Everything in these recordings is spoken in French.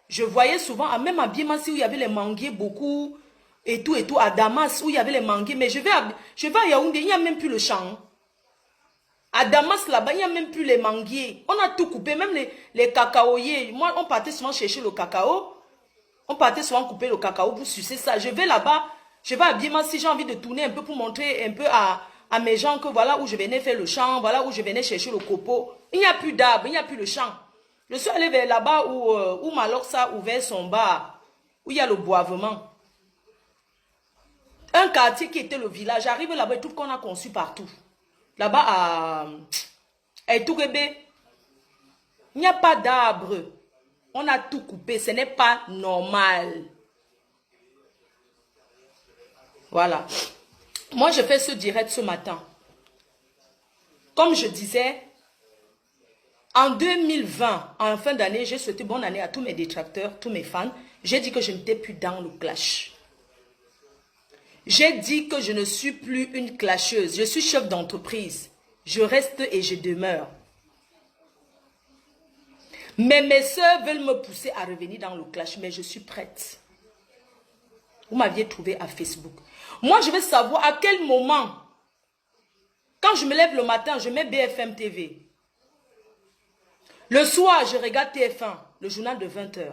Je voyais souvent, même à Biémassi où il y avait les manguiers beaucoup, et tout, à Damas où il y avait les manguiers. Mais je vais à Yaoundé, il n'y a même plus le champ. À Damas, là-bas, il n'y a même plus les manguiers. On a tout coupé, même les cacaoyers. Moi, on partait souvent chercher le cacao. On partait souvent couper le cacao pour sucer ça. Je vais là-bas, je vais à Biéma si j'ai envie de tourner un peu pour montrer un peu à mes gens que voilà où je venais faire le champ, voilà où je venais chercher le copeau. Il n'y a plus d'arbres, il n'y a plus le champ. Je suis allé vers là-bas où Maloksa a ouvert son bar, où il y a le boivement. Un quartier qui était le village. J'arrive là-bas et tout qu'on a conçu partout. Là-bas à Etourébé, il n'y a pas d'arbres. On a tout coupé, ce n'est pas normal. Voilà. Moi, je fais ce direct ce matin. Comme je disais, en 2020, en fin d'année, j'ai souhaité bonne année à tous mes détracteurs, tous mes fans. J'ai dit que je n'étais plus dans le clash. J'ai dit que je ne suis plus une clasheuse. Je suis chef d'entreprise. Je reste et je demeure. Mais mes soeurs veulent me pousser à revenir dans le clash, mais je suis prête. Vous m'aviez trouvé à Facebook. Moi, je veux savoir à quel moment, quand je me lève le matin, je mets BFM TV. Le soir, je regarde TF1, le journal de 20 h.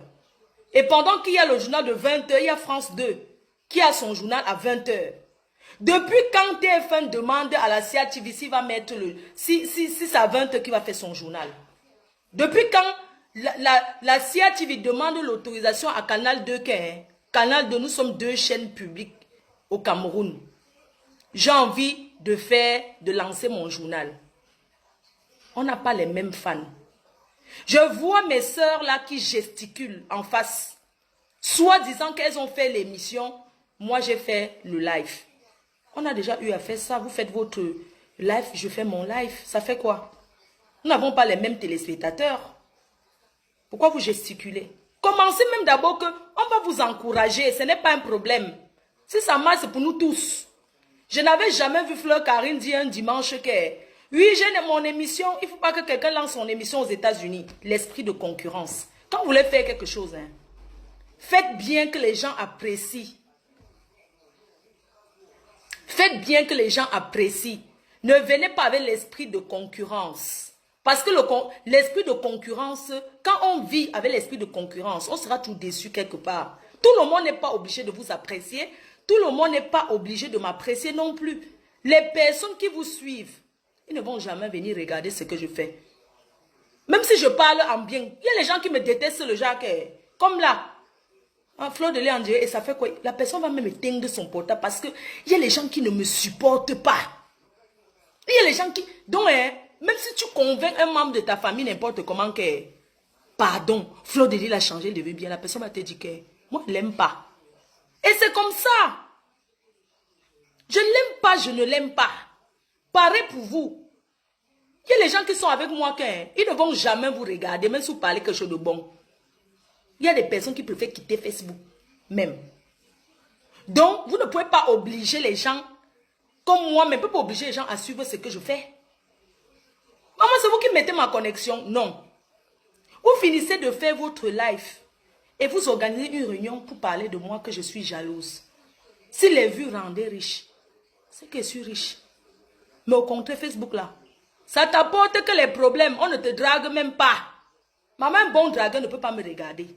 Et pendant qu'il y a le journal de 20 h, il y a France 2 qui a son journal à 20 h. Depuis quand TF1 demande à la CATV s'il va mettre si c'est à 20 h qu'il va faire son journal? Depuis quand la CATV demande l'autorisation à Canal 2 Canal 2, nous sommes 2 chaînes publiques au Cameroun. J'ai envie de lancer mon journal. On n'a pas les mêmes fans. Je vois mes sœurs là qui gesticulent en face. Soit disant qu'elles ont fait l'émission, moi j'ai fait le live. On a déjà eu à faire ça. Vous faites votre live, je fais mon live. Ça fait quoi? Nous n'avons pas les mêmes téléspectateurs. Pourquoi vous gesticulez? Commencez même d'abord que on va vous encourager. Ce n'est pas un problème. Si ça marche, c'est pour nous tous. Je n'avais jamais vu Fleur Karine dire un dimanche que oui, j'ai mon émission. Il ne faut pas que quelqu'un lance son émission aux États-Unis. L'esprit de concurrence. Quand vous voulez faire quelque chose, faites bien que les gens apprécient. Faites bien que les gens apprécient. Ne venez pas avec l'esprit de concurrence. Parce que l'esprit de concurrence, quand on vit avec l'esprit de concurrence, on sera tout déçu quelque part. Tout le monde n'est pas obligé de vous apprécier. Tout le monde n'est pas obligé de m'apprécier non plus. Les personnes qui vous suivent, ils ne vont jamais venir regarder ce que je fais. Même si je parle en bien, il y a les gens qui me détestent le genre comme là. Un fleur de lait en dirait, et ça fait quoi? La personne va même éteindre son portable parce que il y a les gens qui ne me supportent pas. Il y a les gens qui... Donc, même si tu convaincs un membre de ta famille n'importe comment que... Pardon, Fleur de lait a changé, il veut bien. La personne va te dire que... Moi, je ne l'aime pas. Et c'est comme ça. Je ne l'aime pas, je ne l'aime pas. Pareil pour vous. Il y a les gens qui sont avec moi, ils ne vont jamais vous regarder, même si vous parlez quelque chose de bon. Il y a des personnes qui préfèrent quitter Facebook, même. Donc, vous ne pouvez pas obliger les gens, comme moi, mais ne pouvez pas obliger les gens à suivre ce que je fais. Maman, c'est vous qui mettez ma connexion? Non. Vous finissez de faire votre live et vous organisez une réunion pour parler de moi que je suis jalouse. Si les vues rendaient riches, c'est que je suis riche. Mais au contraire, Facebook là, ça t'apporte que les problèmes, on ne te drague même pas. Maman, un bon dragueur ne peut pas me regarder.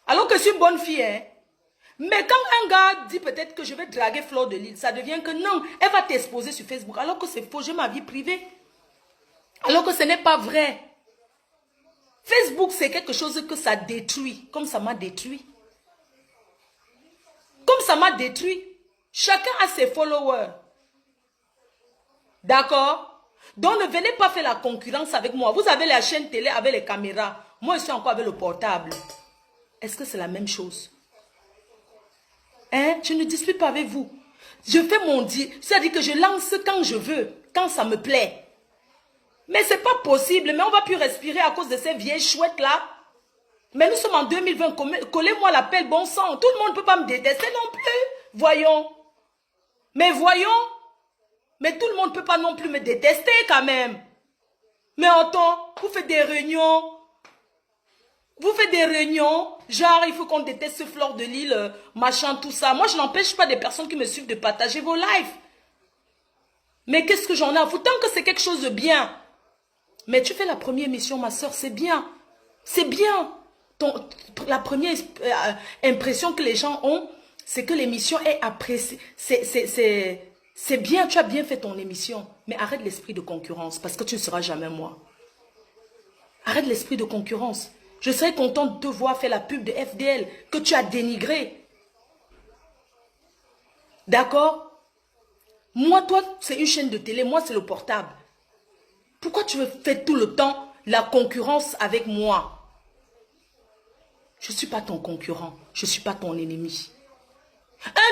Alors que je suis une bonne fille, hein. Mais quand un gars dit peut-être que je vais draguer Fleur de Lille, ça devient que non, elle va t'exposer sur Facebook. Alors que c'est faux, j'ai ma vie privée. Alors que ce n'est pas vrai. Facebook, c'est quelque chose que ça détruit, comme ça m'a détruit. Comme ça m'a détruit. Chacun a ses followers. D'accord? Donc ne venez pas faire la concurrence avec moi. Vous avez la chaîne télé avec les caméras. Moi, je suis encore avec le portable. Est-ce que c'est la même chose? Hein? Je ne dispute pas avec vous. Je fais mon dit. C'est-à-dire que je lance quand je veux, quand ça me plaît. Mais ce n'est pas possible. Mais on ne va plus respirer à cause de ces vieilles chouettes-là. Mais nous sommes en 2020. Collez-moi l'appel bon sang. Tout le monde ne peut pas me détester non plus. Voyons. Mais voyons. Mais tout le monde ne peut pas non plus me détester quand même. Mais attends, vous faites des réunions. Vous faites des réunions, genre il faut qu'on déteste Fleur de Lille, machin, tout ça. Moi, je n'empêche pas des personnes qui me suivent de partager vos lives. Mais qu'est-ce que j'en ai à foutre? Tant que c'est quelque chose de bien. Mais tu fais la première émission, ma soeur, c'est bien. C'est bien. La première impression que les gens ont, c'est que l'émission est appréciée. C'est bien, tu as bien fait ton émission. Mais arrête l'esprit de concurrence, parce que tu ne seras jamais moi. Arrête l'esprit de concurrence. Je serais contente de te voir faire la pub de FDL que tu as dénigré. D'accord? Moi, toi, c'est une chaîne de télé. Moi, c'est le portable. Pourquoi tu veux faire tout le temps la concurrence avec moi? Je ne suis pas ton concurrent. Je ne suis pas ton ennemi.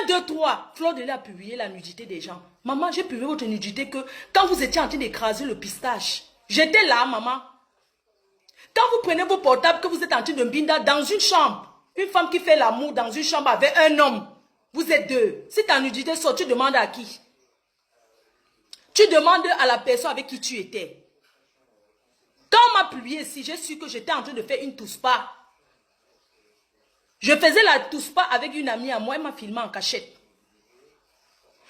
1, 2, 3. Fleur de Lille a publié la nudité des gens. Maman, j'ai publié votre nudité que quand vous étiez en train d'écraser le pistache. J'étais là, maman. Quand vous prenez vos portables, que vous êtes en train de binda dans une chambre, une femme qui fait l'amour dans une chambre avec un homme, vous êtes deux. Si ta nudité sort, tu demandes à qui? Tu demandes à la personne avec qui tu étais. Quand on m'a publié ici, j'ai su que j'étais en train de faire une touspa. Je faisais la touspa avec une amie à moi, elle m'a filmé en cachette.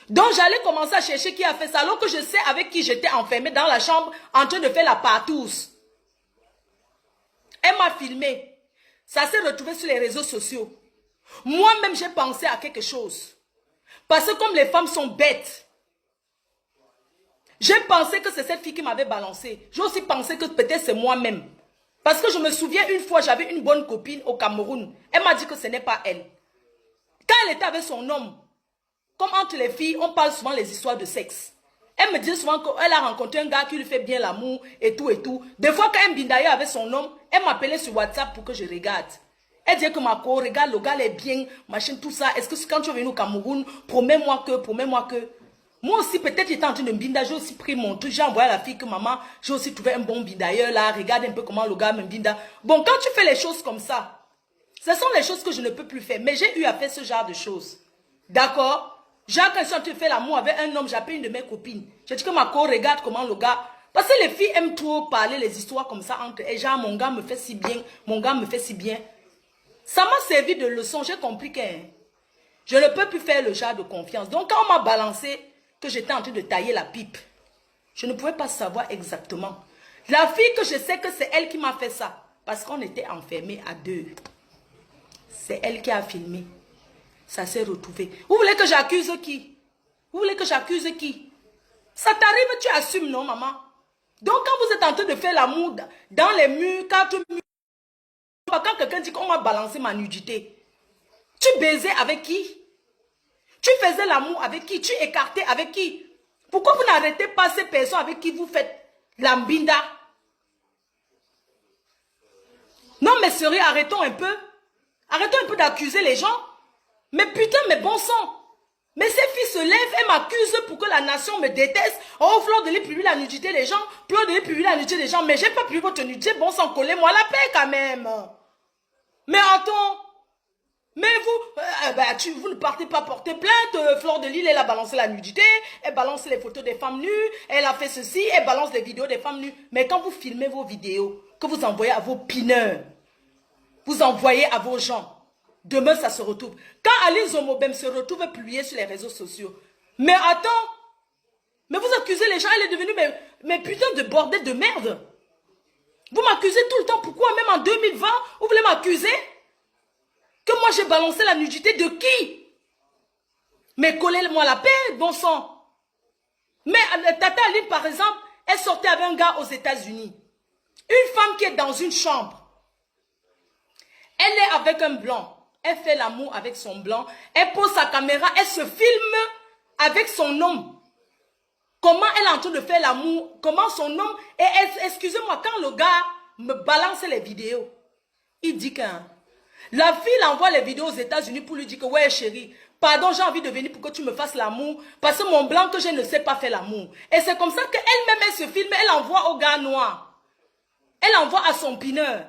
Donc j'allais commencer à chercher qui a fait ça, alors que je sais avec qui j'étais enfermée dans la chambre en train de faire la partouze. Elle m'a filmé. Ça s'est retrouvé sur les réseaux sociaux. Moi-même, j'ai pensé à quelque chose. Parce que comme les femmes sont bêtes, j'ai pensé que c'est cette fille qui m'avait balancé. J'ai aussi pensé que peut-être c'est moi-même. Parce que je me souviens une fois, j'avais une bonne copine au Cameroun. Elle m'a dit que ce n'est pas elle. Quand elle était avec son homme, comme entre les filles, on parle souvent les histoires de sexe. Elle me disait souvent qu'elle a rencontré un gars qui lui fait bien l'amour et tout et tout. Des fois, quand elle bindaillait avec son homme, elle m'appelait sur WhatsApp pour que je regarde. Elle disait que ma co, regarde, le gars est bien, machin, tout ça. Est-ce que quand tu es venu au Cameroun, promets-moi que, promets-moi que. Moi aussi, peut-être j'étais en train de me binda, j'ai aussi pris mon truc, j'ai envoyé à la fille que maman, j'ai aussi trouvé un bon bindailleur là, regarde un peu comment le gars me binda. Bon, quand tu fais les choses comme ça, ce sont les choses que je ne peux plus faire. Mais j'ai eu à faire ce genre de choses. D'accord? Genre, quand tu fais l'amour avec un homme, j'appelle une de mes copines. Je dis que ma co, regarde comment le gars... Parce que les filles aiment trop parler les histoires comme ça entre elles. Genre, mon gars me fait si bien, mon gars me fait si bien. Ça m'a servi de leçon, j'ai compris que je ne peux plus faire le genre de confiance. Donc, quand on m'a balancé que j'étais en train de tailler la pipe, je ne pouvais pas savoir exactement. La fille que je sais que c'est elle qui m'a fait ça, parce qu'on était enfermés à deux. C'est elle qui a filmé. Ça s'est retrouvé. Vous voulez que j'accuse qui? Vous voulez que j'accuse qui? Ça t'arrive, tu assumes, non, maman? Donc, quand vous êtes en train de faire l'amour dans les murs, quand quelqu'un dit qu'on m'a balancé ma nudité, tu baisais avec qui? Tu faisais l'amour avec qui? Tu écartais avec qui? Pourquoi vous n'arrêtez pas ces personnes avec qui vous faites l'ambinda? Non, mais sérieux, arrêtons un peu. Arrêtons un peu d'accuser les gens. Mais putain, mais bon sang. Mais ces filles se lèvent et m'accusent pour que la nation me déteste. Oh, Fleur de Lille publie la nudité des gens. Fleur de Lille publie la nudité des gens. Mais j'ai pas publié votre nudité. Bon sang, collez-moi la paix quand même. Mais attends. Mais vous, vous ne partez pas porter plainte. Fleur de Lille, elle a balancé la nudité. Elle balance les photos des femmes nues. Elle a fait ceci. Elle balance les vidéos des femmes nues. Mais quand vous filmez vos vidéos, que vous envoyez à vos pineurs, vous envoyez à vos gens, demain, ça se retrouve. Quand Aline Zomobem se retrouve publiée sur les réseaux sociaux. Mais attends. Mais vous accusez les gens. Elle est devenue mais putain de bordel de merde. Vous m'accusez tout le temps. Pourquoi même en 2020, vous voulez m'accuser? Que moi j'ai balancé la nudité de qui? Mais collez-moi la paix, bon sang. Mais Tata Aline, par exemple, elle sortait avec un gars aux États-Unis. Une femme qui est dans une chambre. Elle est avec un blanc. Elle fait l'amour avec son blanc. Elle pose sa caméra. Elle se filme avec son homme. Comment elle est en train de faire l'amour. Comment son homme. Et excusez-moi, quand le gars me balance les vidéos, il dit que la fille envoie les vidéos aux États-Unis pour lui dire que ouais chérie, pardon, j'ai envie de venir pour que tu me fasses l'amour. Parce que mon blanc que je ne sais pas faire l'amour. Et c'est comme ça qu'elle-même elle se filme. Elle envoie au gars noir. Elle envoie à son pineur.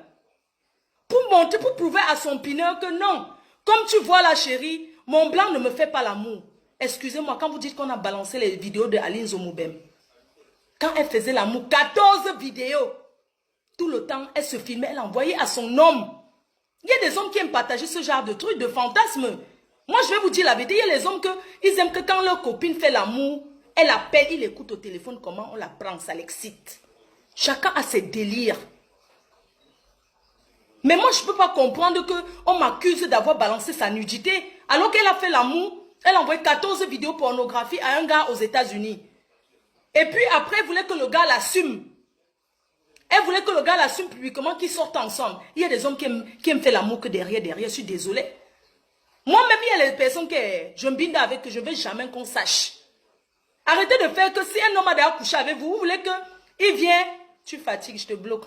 Pour montrer, pour prouver à son pineur que non. Comme tu vois la chérie, mon blanc ne me fait pas l'amour. Excusez-moi, quand vous dites qu'on a balancé les vidéos de Aline Zomobem, quand elle faisait l'amour, 14 vidéos, tout le temps, elle se filmait, elle envoyait à son homme. Il y a des hommes qui aiment partager ce genre de trucs, de fantasmes. Moi, je vais vous dire la vérité. Il y a les hommes ils aiment que quand leur copine fait l'amour, elle appelle, il écoute au téléphone comment on la prend, ça l'excite. Chacun a ses délires. Mais moi, je ne peux pas comprendre qu'on m'accuse d'avoir balancé sa nudité. Alors qu'elle a fait l'amour, elle a envoyé 14 vidéos pornographiques à un gars aux États-Unis. Et puis après, elle voulait que le gars l'assume. Elle voulait que le gars l'assume publiquement, qu'ils sortent ensemble. Il y a des hommes qui aiment faire l'amour que derrière, je suis désolée. Moi-même, il y a des personnes que je me binde avec, que je ne veux jamais qu'on sache. Arrêtez de faire que si un homme a déjà couché avec vous, vous voulez qu'il vienne, tu fatigues, je te bloque.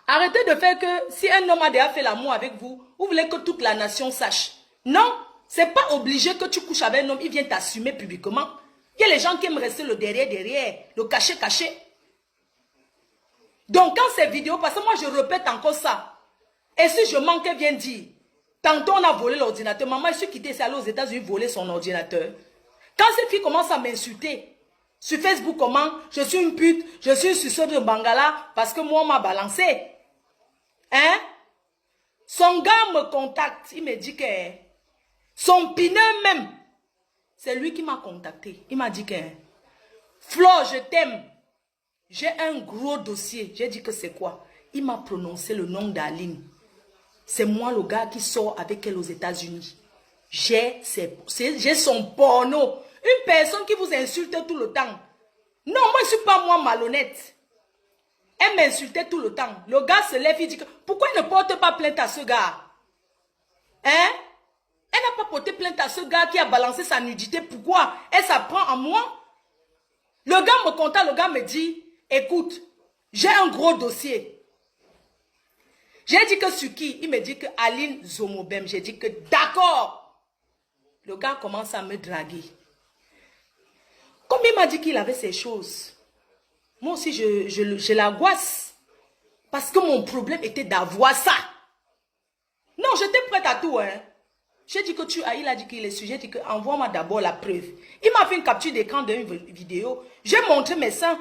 Arrêtez de faire que si un homme a déjà fait l'amour avec vous, vous voulez que toute la nation sache. Non, c'est pas obligé que tu couches avec un homme, il vient t'assumer publiquement. Il y a les gens qui aiment rester le derrière, le caché. Donc quand ces vidéos, parce que moi je répète encore ça, et si je manque, elle vient dire, tantôt on a volé l'ordinateur, maman, je suis quittée, c'est allé aux États-Unis voler son ordinateur. Quand cette fille commence à m'insulter, sur Facebook, comment, je suis une pute, je suis une suceuse de Bangala, parce que moi on m'a balancé. Hein? Son gars me contacte, il me dit que son pineur même, c'est lui qui m'a contacté. Il m'a dit que Flo, je t'aime. J'ai un gros dossier. J'ai dit que c'est quoi? Il m'a prononcé le nom d'Aline. C'est moi le gars qui sort avec elle aux États-Unis. J'ai son porno. Une personne qui vous insulte tout le temps. Non, moi je ne suis pas moi malhonnête. Elle m'insultait tout le temps. Le gars se lève, il dit que pourquoi il ne porte pas plainte à ce gars? Hein? Elle n'a pas porté plainte à ce gars qui a balancé sa nudité. Pourquoi? Elle s'apprend à moi. Le gars me contacte, le gars me dit, écoute, j'ai un gros dossier. J'ai dit que sur qui? Il me dit que Aline Zomobem. J'ai dit que d'accord. Le gars commence à me draguer. Comme il m'a dit qu'il avait ces choses, moi aussi je l'angoisse. Parce que mon problème était d'avoir ça. Non, j'étais prête à tout. Hein. J'ai dit que il a dit qu'il est sujet. J'ai dit que envoie-moi d'abord la preuve. Il m'a fait une capture d'écran d'une vidéo. J'ai montré mes seins.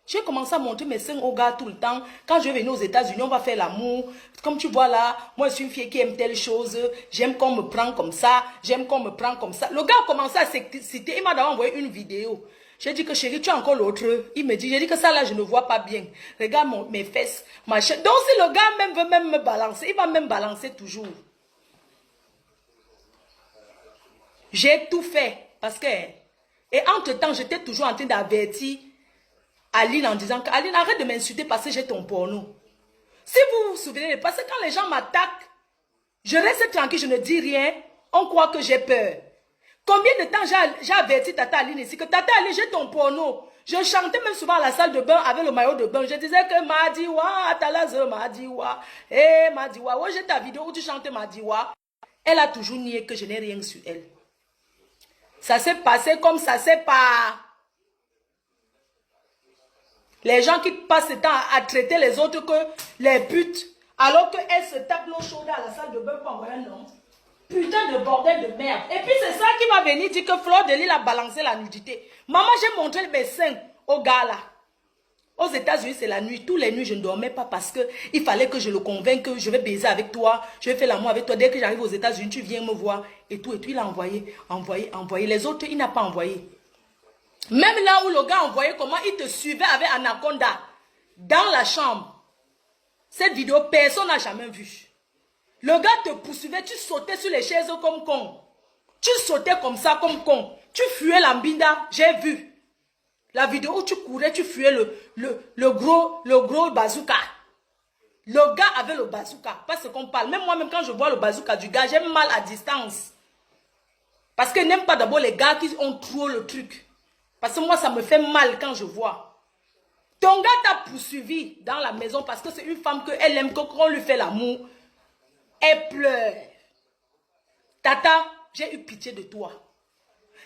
J'ai commencé à montrer mes seins au gars tout le temps. Quand je vais venir aux États-Unis, on va faire l'amour. Comme tu vois là, moi je suis une fille qui aime telle chose. J'aime qu'on me prend comme ça. J'aime qu'on me prend comme ça. Le gars a commencé à s'exciter. Il m'a d'abord envoyé une vidéo. J'ai dit que chérie, tu as encore l'autre. Il me dit, j'ai dit que ça là, je ne vois pas bien. Regarde mes fesses, machin. Donc si le gars même veut même me balancer, il va même balancer toujours. J'ai tout fait. Parce que... Et entre-temps, j'étais toujours en train d'avertir Aline en disant qu'Aline, arrête de m'insulter parce que j'ai ton porno. Si vous vous souvenez, parce que quand les gens m'attaquent, je reste tranquille, je ne dis rien. On croit que j'ai peur. Combien de temps j'ai averti Tata Aline ici que Tata Aline, j'ai ton porno. Je chantais même souvent à la salle de bain avec le maillot de bain. Je disais que Madiwa, Atalaze, Madiwa. Eh, Madiwa. Ouais, j'ai ta vidéo où tu chantes Madiwa. Elle a toujours nié que je n'ai rien sur elle. Ça s'est passé comme ça s'est pas. Les gens qui passent le temps à traiter les autres que les putes, alors qu'elles se tapent l'eau chaude à la salle de bain pour envoyer un homme. Putain de bordel de merde. Et puis c'est ça qui va venir dire que Fleur de Lille a balancé la nudité. Maman, j'ai montré mes seins au gars là. Aux États-Unis, c'est la nuit. Tous les nuits, je ne dormais pas parce que il fallait que je le convainque que je vais baiser avec toi. Je vais faire l'amour avec toi. Dès que j'arrive aux États-Unis, tu viens me voir. Et tout, il a envoyé. Les autres, il n'a pas envoyé. Même là où le gars a envoyé comment il te suivait avec Anaconda. Dans la chambre. Cette vidéo, personne n'a jamais vu. Le gars te poursuivait, tu sautais sur les chaises comme con. Tu sautais comme ça comme con. Tu fuyais l'ambinda, j'ai vu. La vidéo où tu courais, tu fuyais le gros bazooka. Le gars avait le bazooka, pas ce qu'on parle. Même moi-même, quand je vois le bazooka du gars, j'ai mal à distance. Parce que n'aime pas d'abord les gars qui ont trop le truc. Parce que moi, ça me fait mal quand je vois. Ton gars t'a poursuivi dans la maison parce que c'est une femme qu'elle aime, qu'on lui fait l'amour. Elle pleure. Tata, j'ai eu pitié de toi.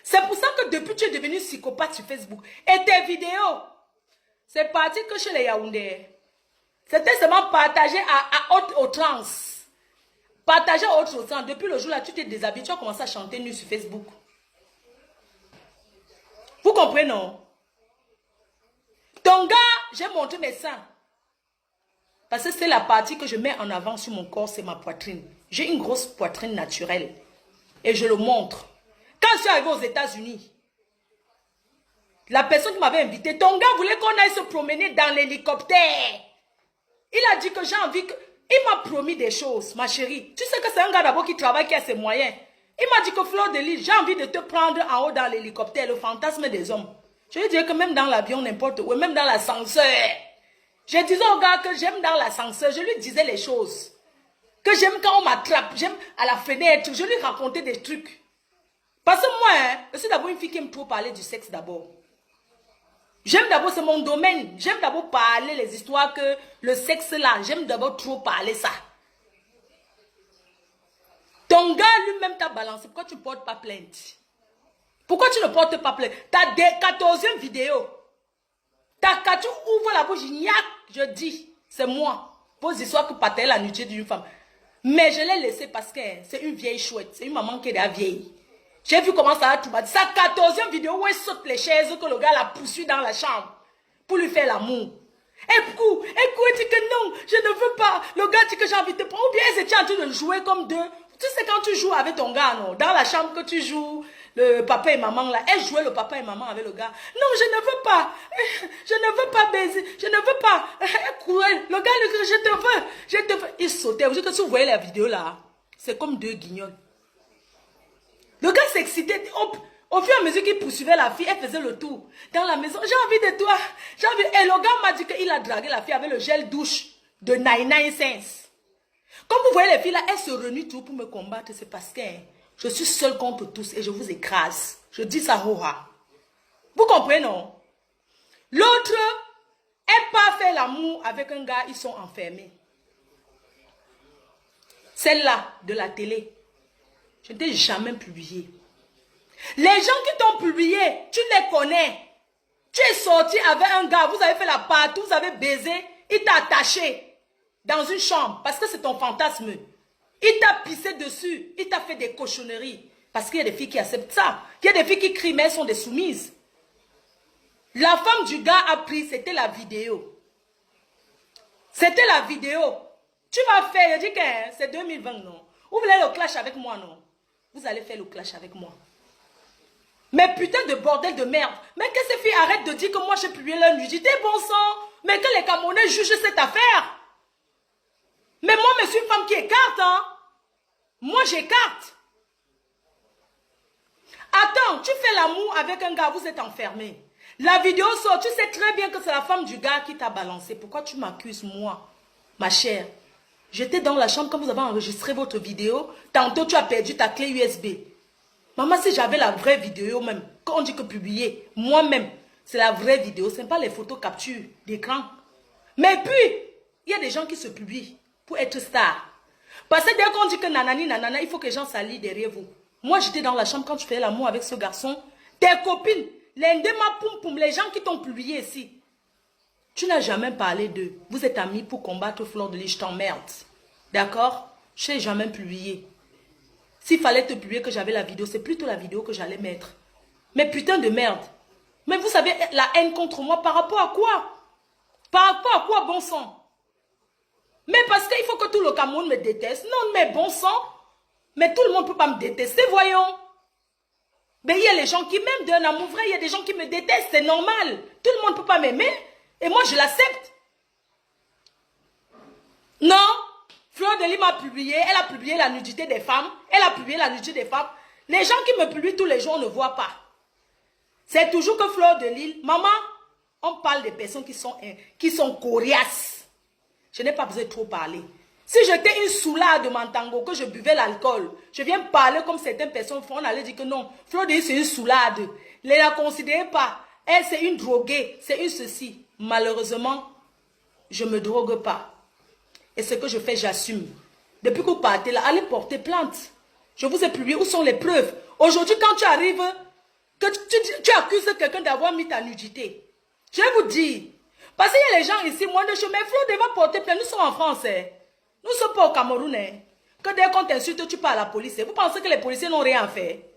C'est pour ça que depuis tu es devenu psychopathe sur Facebook. Et tes vidéos, c'est parti que chez les Yaoundé. C'était seulement partagé à haute outrance. Partagé à haute outrance. Depuis le jour là, tu t'es déshabillé, tu as commencé à chanter nu sur Facebook. Vous comprenez, non? Ton gars, j'ai montré mes seins. Parce que c'est la partie que je mets en avant sur mon corps, c'est ma poitrine. J'ai une grosse poitrine naturelle. Et je le montre. Quand je suis arrivé aux États-Unis, la personne qui m'avait invité, ton gars voulait qu'on aille se promener dans l'hélicoptère. Il a dit que j'ai envie que... Il m'a promis des choses, ma chérie. Tu sais que c'est un gars d'abord qui travaille, qui a ses moyens. Il m'a dit que Fleur de Lys, j'ai envie de te prendre en haut dans l'hélicoptère, le fantasme des hommes. Je lui dis que même dans l'avion, n'importe où, même dans l'ascenseur. Je disais au gars que j'aime dans l'ascenseur, je lui disais les choses. Que j'aime quand on m'attrape, j'aime à la fenêtre, je lui racontais des trucs. Parce que moi, je suis d'abord une fille qui aime trop parler du sexe d'abord. J'aime d'abord, c'est mon domaine. J'aime d'abord parler les histoires que le sexe là, j'aime d'abord trop parler ça. Ton gars lui-même t'a balancé, pourquoi tu ne portes pas plainte? Pourquoi tu ne portes pas plainte? Ta 14e vidéo. Quand tu ouvres la bouche, je dis, c'est moi. Vos histoires que partager la nudité d'une femme. Mais je l'ai laissé parce que c'est une vieille chouette. C'est une maman qui est déjà vieille. J'ai vu comment ça a tout battu. Sa 14e vidéo où elle saute les chaises que le gars la poursuit dans la chambre pour lui faire l'amour. Elle dit que non, je ne veux pas. Le gars dit que j'ai envie de te prendre. Ou bien elle était en train de jouer comme deux. Tu sais quand tu joues avec ton gars, non? Dans la chambre que tu joues, le papa et maman là. Elle jouait le papa et maman avec le gars. Non, je ne veux pas. Je ne veux pas baiser. Je ne veux pas. Cruel. Le gars lui dit, je te veux. Je te veux. Il sautait. Vous savez que si vous voyez la vidéo là, c'est comme deux guignols. Le gars s'excitait. Au fur et à mesure qu'il poursuivait la fille, elle faisait le tour dans la maison. J'ai envie de toi. Et le gars m'a dit qu'il a dragué la fille avec le gel douche de 99 cents. Comme vous voyez les filles là, elles se renient tout pour me combattre. C'est parce que je suis seule contre tous et je vous écrase. Je dis ça, hoha. Vous comprenez, non? L'autre, elle part faire l'amour avec un gars, ils sont enfermés. Celle-là, de la télé, je ne t'ai jamais publié. Les gens qui t'ont publié, tu les connais. Tu es sorti avec un gars, vous avez fait la partie, vous avez baisé, il t'a attaché dans une chambre parce que c'est ton fantasme. Il t'a pissé dessus, il t'a fait des cochonneries. Parce qu'il y a des filles qui acceptent ça. Il y a des filles qui crient, mais elles sont des soumises. La femme du gars a pris, c'était la vidéo. C'était la vidéo. Tu vas faire, je dis que c'est 2020, non? Vous voulez le clash avec moi, non? Vous allez faire le clash avec moi. Mais putain de bordel de merde. Mais que ces filles arrêtent de dire que moi j'ai publié leur nudité, bon sang. Mais que les Camerounais jugent cette affaire. Mais moi, je suis une femme qui écarte, hein. Moi, j'écarte. Attends, tu fais l'amour avec un gars, vous êtes enfermé. La vidéo sort, tu sais très bien que c'est la femme du gars qui t'a balancé. Pourquoi tu m'accuses, moi, ma chère? J'étais dans la chambre quand vous avez enregistré votre vidéo. Tantôt, tu as perdu ta clé USB. Maman, si j'avais la vraie vidéo même, quand on dit que publier, moi-même, c'est la vraie vidéo, ce n'est pas les photos capture d'écran. Mais puis, il y a des gens qui se publient pour être star. Parce que dès qu'on dit que nanani, nanana, il faut que les gens s'allient derrière vous. Moi, j'étais dans la chambre quand tu faisais l'amour avec ce garçon. Tes copines, les gens qui t'ont publié ici. Tu n'as jamais parlé d'eux. Vous êtes amis pour combattre Fleur de Lys, je t'emmerde. D'accord? Je n'ai jamais publié. S'il fallait te publier que j'avais la vidéo, c'est plutôt la vidéo que j'allais mettre. Mais putain de merde. Mais vous savez, la haine contre moi, par rapport à quoi? Par rapport à quoi, bon sang? Mais parce qu'il faut que tout le Cameroun me déteste. Non, mais bon sang. Mais tout le monde ne peut pas me détester, voyons. Mais il y a les gens qui m'aiment d'un amour vrai. Il y a des gens qui me détestent, c'est normal. Tout le monde ne peut pas m'aimer. Et moi, je l'accepte. Non. Fleur de Lys m'a publié. Elle a publié la nudité des femmes. Elle a publié la nudité des femmes. Les gens qui me publient tous les jours ne voient pas. C'est toujours que Fleur de Lys, maman, on parle des personnes qui sont coriaces. Je n'ai pas besoin de trop parler. Si j'étais une soulade de Mantango, que je buvais l'alcool, je viens parler comme certaines personnes font, on allait dire que non, Fleur de Lys c'est une soulade. Ne la considérez pas. Elle c'est une droguée, c'est une ceci. Malheureusement, je ne me drogue pas. Et ce que je fais, j'assume. Depuis que vous partez là, allez porter plainte. Je vous ai publié, où sont les preuves? Aujourd'hui, quand tu arrives, que tu accuses quelqu'un d'avoir mis ta nudité. Je vais vous dire, parce qu'il y a les gens ici, moi de chemin, Fleur va porter plainte. Nous sommes en France. Nous ne sommes pas au Cameroun. Que dès qu'on t'insulte, tu parles à la police. Vous pensez que les policiers n'ont rien fait?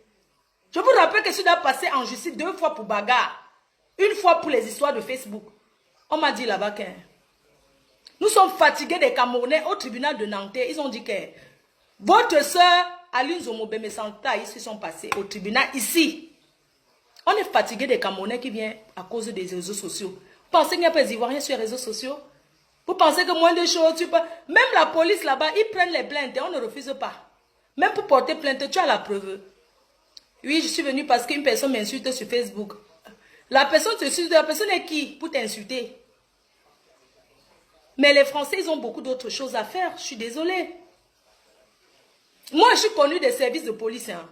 Je vous rappelle que je dois passer en justice 2 fois pour bagarre. 1 fois pour les histoires de Facebook. On m'a dit là-bas que Nous sommes fatigués des Camerounais au tribunal de Nanterre. Ils ont dit que votre soeur Aline Zomobeme Santa, ils se sont passés au tribunal ici. On est fatigué des Camerounais qui viennent à cause des réseaux sociaux. Vous pensez qu'il n'y a pas d'Ivoiriens sur les réseaux sociaux? Vous pensez que moins de choses, tu peux... Même la police là-bas, ils prennent les plaintes et on ne refuse pas. Même pour porter plainte, tu as la preuve. Oui, je suis venue parce qu'une personne m'insulte sur Facebook. La personne est qui pour t'insulter? Mais les Français, ils ont beaucoup d'autres choses à faire. Je suis désolée. Moi, je suis connue des services de police. Hein.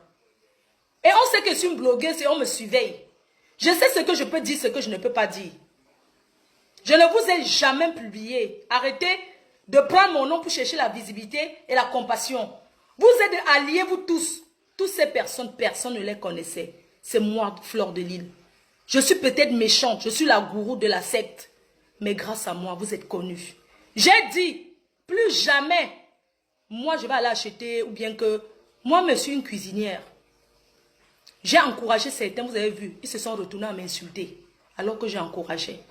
Et on sait que je suis une blogueuse et on me surveille. Je sais ce que je peux dire, ce que je ne peux pas dire. Je ne vous ai jamais publié. Arrêtez de prendre mon nom pour chercher la visibilité et la compassion. Vous êtes alliés, vous tous. Toutes ces personnes, personne ne les connaissait. C'est moi, Fleur de Lille. Je suis peut-être méchante, je suis la gourou de la secte. Mais grâce à moi, vous êtes connus. J'ai dit, plus jamais, moi je vais aller acheter, ou bien que, moi je suis une cuisinière. J'ai encouragé certains, vous avez vu, ils se sont retournés à m'insulter, alors que j'ai encouragé.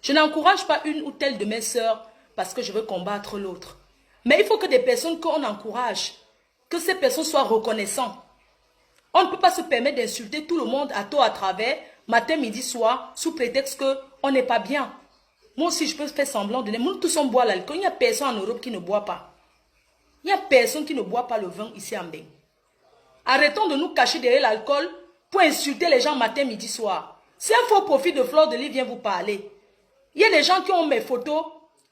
Je n'encourage pas une ou telle de mes sœurs parce que je veux combattre l'autre. Mais il faut que des personnes qu'on encourage, que ces personnes soient reconnaissantes. On ne peut pas se permettre d'insulter tout le monde à tort à travers, matin, midi, soir, sous prétexte qu'on n'est pas bien. Moi aussi, je peux faire semblant de... Nous tous on boit l'alcool. Il n'y a personne en Europe qui ne boit pas. Il n'y a personne qui ne boit pas le vin ici en Bénin. Arrêtons de nous cacher derrière l'alcool pour insulter les gens matin, midi, soir. Si un faux profil de Fleur de Lille vient vous parler, il y a des gens qui ont mes photos,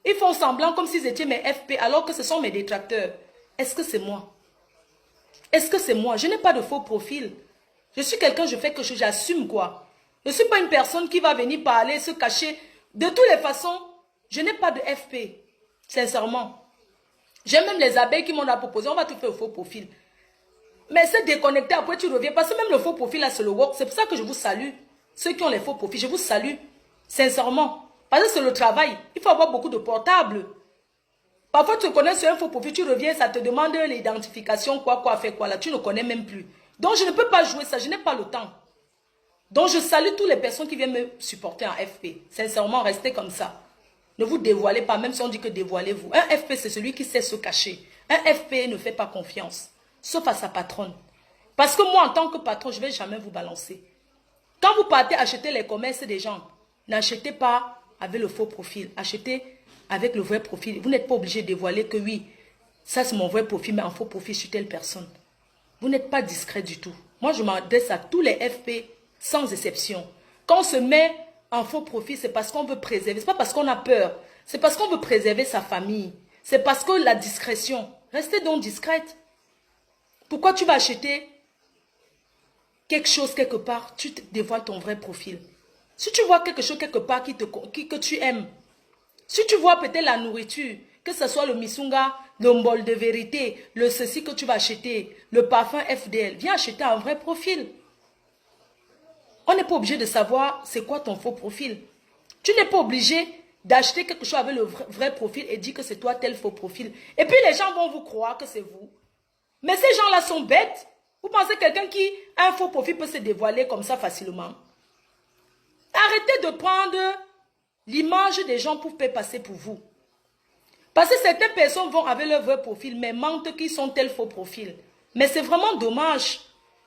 ils font semblant comme s'ils étaient mes FP alors que ce sont mes détracteurs. Est-ce que c'est moi? Est-ce que c'est moi? Je n'ai pas de faux profil. Je suis quelqu'un, je fais que j'assume quoi. Je ne suis pas une personne qui va venir parler, se cacher. De toutes les façons, je n'ai pas de FP. Sincèrement. J'ai même les abeilles qui m'ont proposé, on va te faire au faux profil. Mais c'est déconnecté, après tu reviens. Parce que même le faux profil, là, c'est le work. C'est pour ça que je vous salue. Ceux qui ont les faux profils, je vous salue. Sincèrement. Parce que c'est le travail. Il faut avoir beaucoup de portables. Parfois, tu connais sur un faux profil, tu reviens, ça te demande l'identification, quoi, faire quoi, là, tu ne connais même plus. Donc, je ne peux pas jouer ça, je n'ai pas le temps. Donc, je salue toutes les personnes qui viennent me supporter en FP. Sincèrement, restez comme ça. Ne vous dévoilez pas, même si on dit que dévoilez-vous. Un FP, c'est celui qui sait se cacher. Un FP ne fait pas confiance, sauf à sa patronne. Parce que moi, en tant que patron, je ne vais jamais vous balancer. Quand vous partez acheter les commerces des gens, n'achetez pas avec le faux profil. Achetez avec le vrai profil. Vous n'êtes pas obligé de dévoiler que oui, ça c'est mon vrai profil, mais en faux profil sur telle personne. Vous n'êtes pas discret du tout. Moi, je m'adresse à tous les FP sans exception. Quand on se met en faux profil, c'est parce qu'on veut préserver. Ce n'est pas parce qu'on a peur. C'est parce qu'on veut préserver sa famille. C'est parce que la discrétion. Restez donc discrète. Pourquoi tu vas acheter quelque chose quelque part, tu te dévoiles ton vrai profil. Si tu vois quelque chose quelque part que tu aimes, si tu vois peut-être la nourriture, que ce soit le misunga, le bol de vérité, le ceci que tu vas acheter, le parfum FDL, viens acheter un vrai profil. On n'est pas obligé de savoir c'est quoi ton faux profil. Tu n'es pas obligé d'acheter quelque chose avec le vrai profil et dire que c'est toi tel faux profil. Et puis les gens vont vous croire que c'est vous. Mais ces gens-là sont bêtes. Vous pensez que quelqu'un qui a un faux profil peut se dévoiler comme ça facilement? Arrêtez de prendre l'image des gens pour faire passer pour vous. Parce que certaines personnes vont avec leur vrai profil, mais mentent qu'ils sont tel faux profil. Mais c'est vraiment dommage.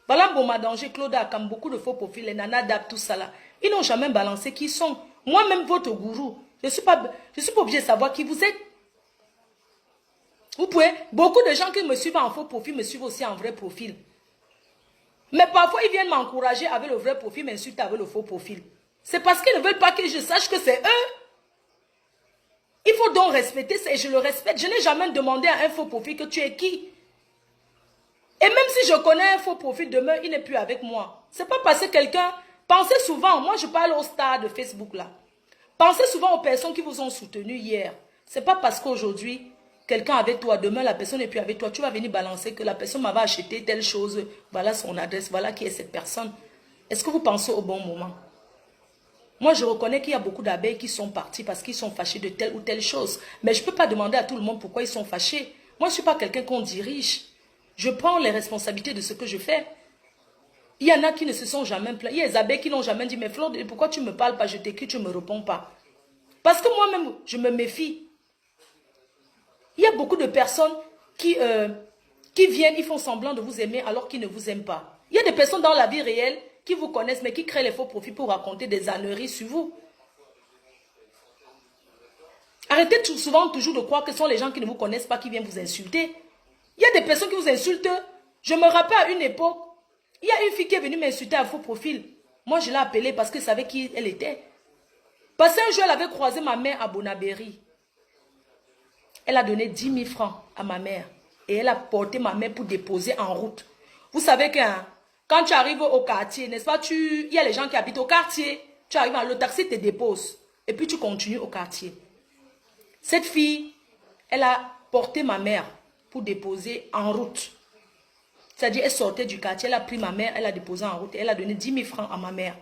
Voilà Boma Danger, Claude Akam, beaucoup de faux profils, les Nana Dab, tout ça là. Ils n'ont jamais balancé qui ils sont. Moi-même, votre gourou, je ne suis pas obligé de savoir qui vous êtes. Vous pouvez, beaucoup de gens qui me suivent en faux profil me suivent aussi en vrai profil. Mais parfois, ils viennent m'encourager avec le vrai profil, m'insulter avec le faux profil. C'est parce qu'ils ne veulent pas que je sache que c'est eux. Il faut donc respecter ça et je le respecte. Je n'ai jamais demandé à un faux profil que tu es qui. Et même si je connais un faux profil, demain, il n'est plus avec moi. Ce n'est pas parce que quelqu'un... Pensez souvent, moi je parle aux stars de Facebook là. Pensez souvent aux personnes qui vous ont soutenu hier. Ce n'est pas parce qu'aujourd'hui, quelqu'un avec toi, demain la personne n'est plus avec toi, tu vas venir balancer que la personne m'avait acheté telle chose, voilà son adresse, voilà qui est cette personne. Est-ce que vous pensez au bon moment? Moi, je reconnais qu'il y a beaucoup d'abeilles qui sont partis parce qu'ils sont fâchés de telle ou telle chose. Mais je ne peux pas demander à tout le monde pourquoi ils sont fâchés. Moi, je ne suis pas quelqu'un qu'on dirige. Je prends les responsabilités de ce que je fais. Il y en a qui ne se sont jamais plaints. Il y a des abeilles qui n'ont jamais dit, mais Flore, pourquoi tu ne me parles pas? Je t'écris, tu ne me réponds pas. Parce que moi-même, je me méfie. Il y a beaucoup de personnes qui viennent, ils font semblant de vous aimer alors qu'ils ne vous aiment pas. Il y a des personnes dans la vie réelle qui vous connaissent mais qui créent les faux profils pour raconter des âneries sur vous. Arrêtez souvent toujours de croire que ce sont les gens qui ne vous connaissent pas qui viennent vous insulter. Il y a des personnes qui vous insultent. Je me rappelle à une époque, il y a une fille qui est venue m'insulter à faux profil. Moi, je l'ai appelée parce que je savais qui elle était. Parce qu'un jour, elle avait croisé ma mère à Bonabéry. Elle a donné 10 000 francs à ma mère. Et elle a porté ma mère pour déposer en route. Vous savez que quand tu arrives au quartier, n'est-ce pas, il y a les gens qui habitent au quartier. Tu arrives, le taxi te dépose. Et puis tu continues au quartier. Cette fille, elle a porté ma mère pour déposer en route. C'est-à-dire, elle sortait du quartier, elle a pris ma mère, elle a déposé en route et elle a donné 10 000 francs à ma mère.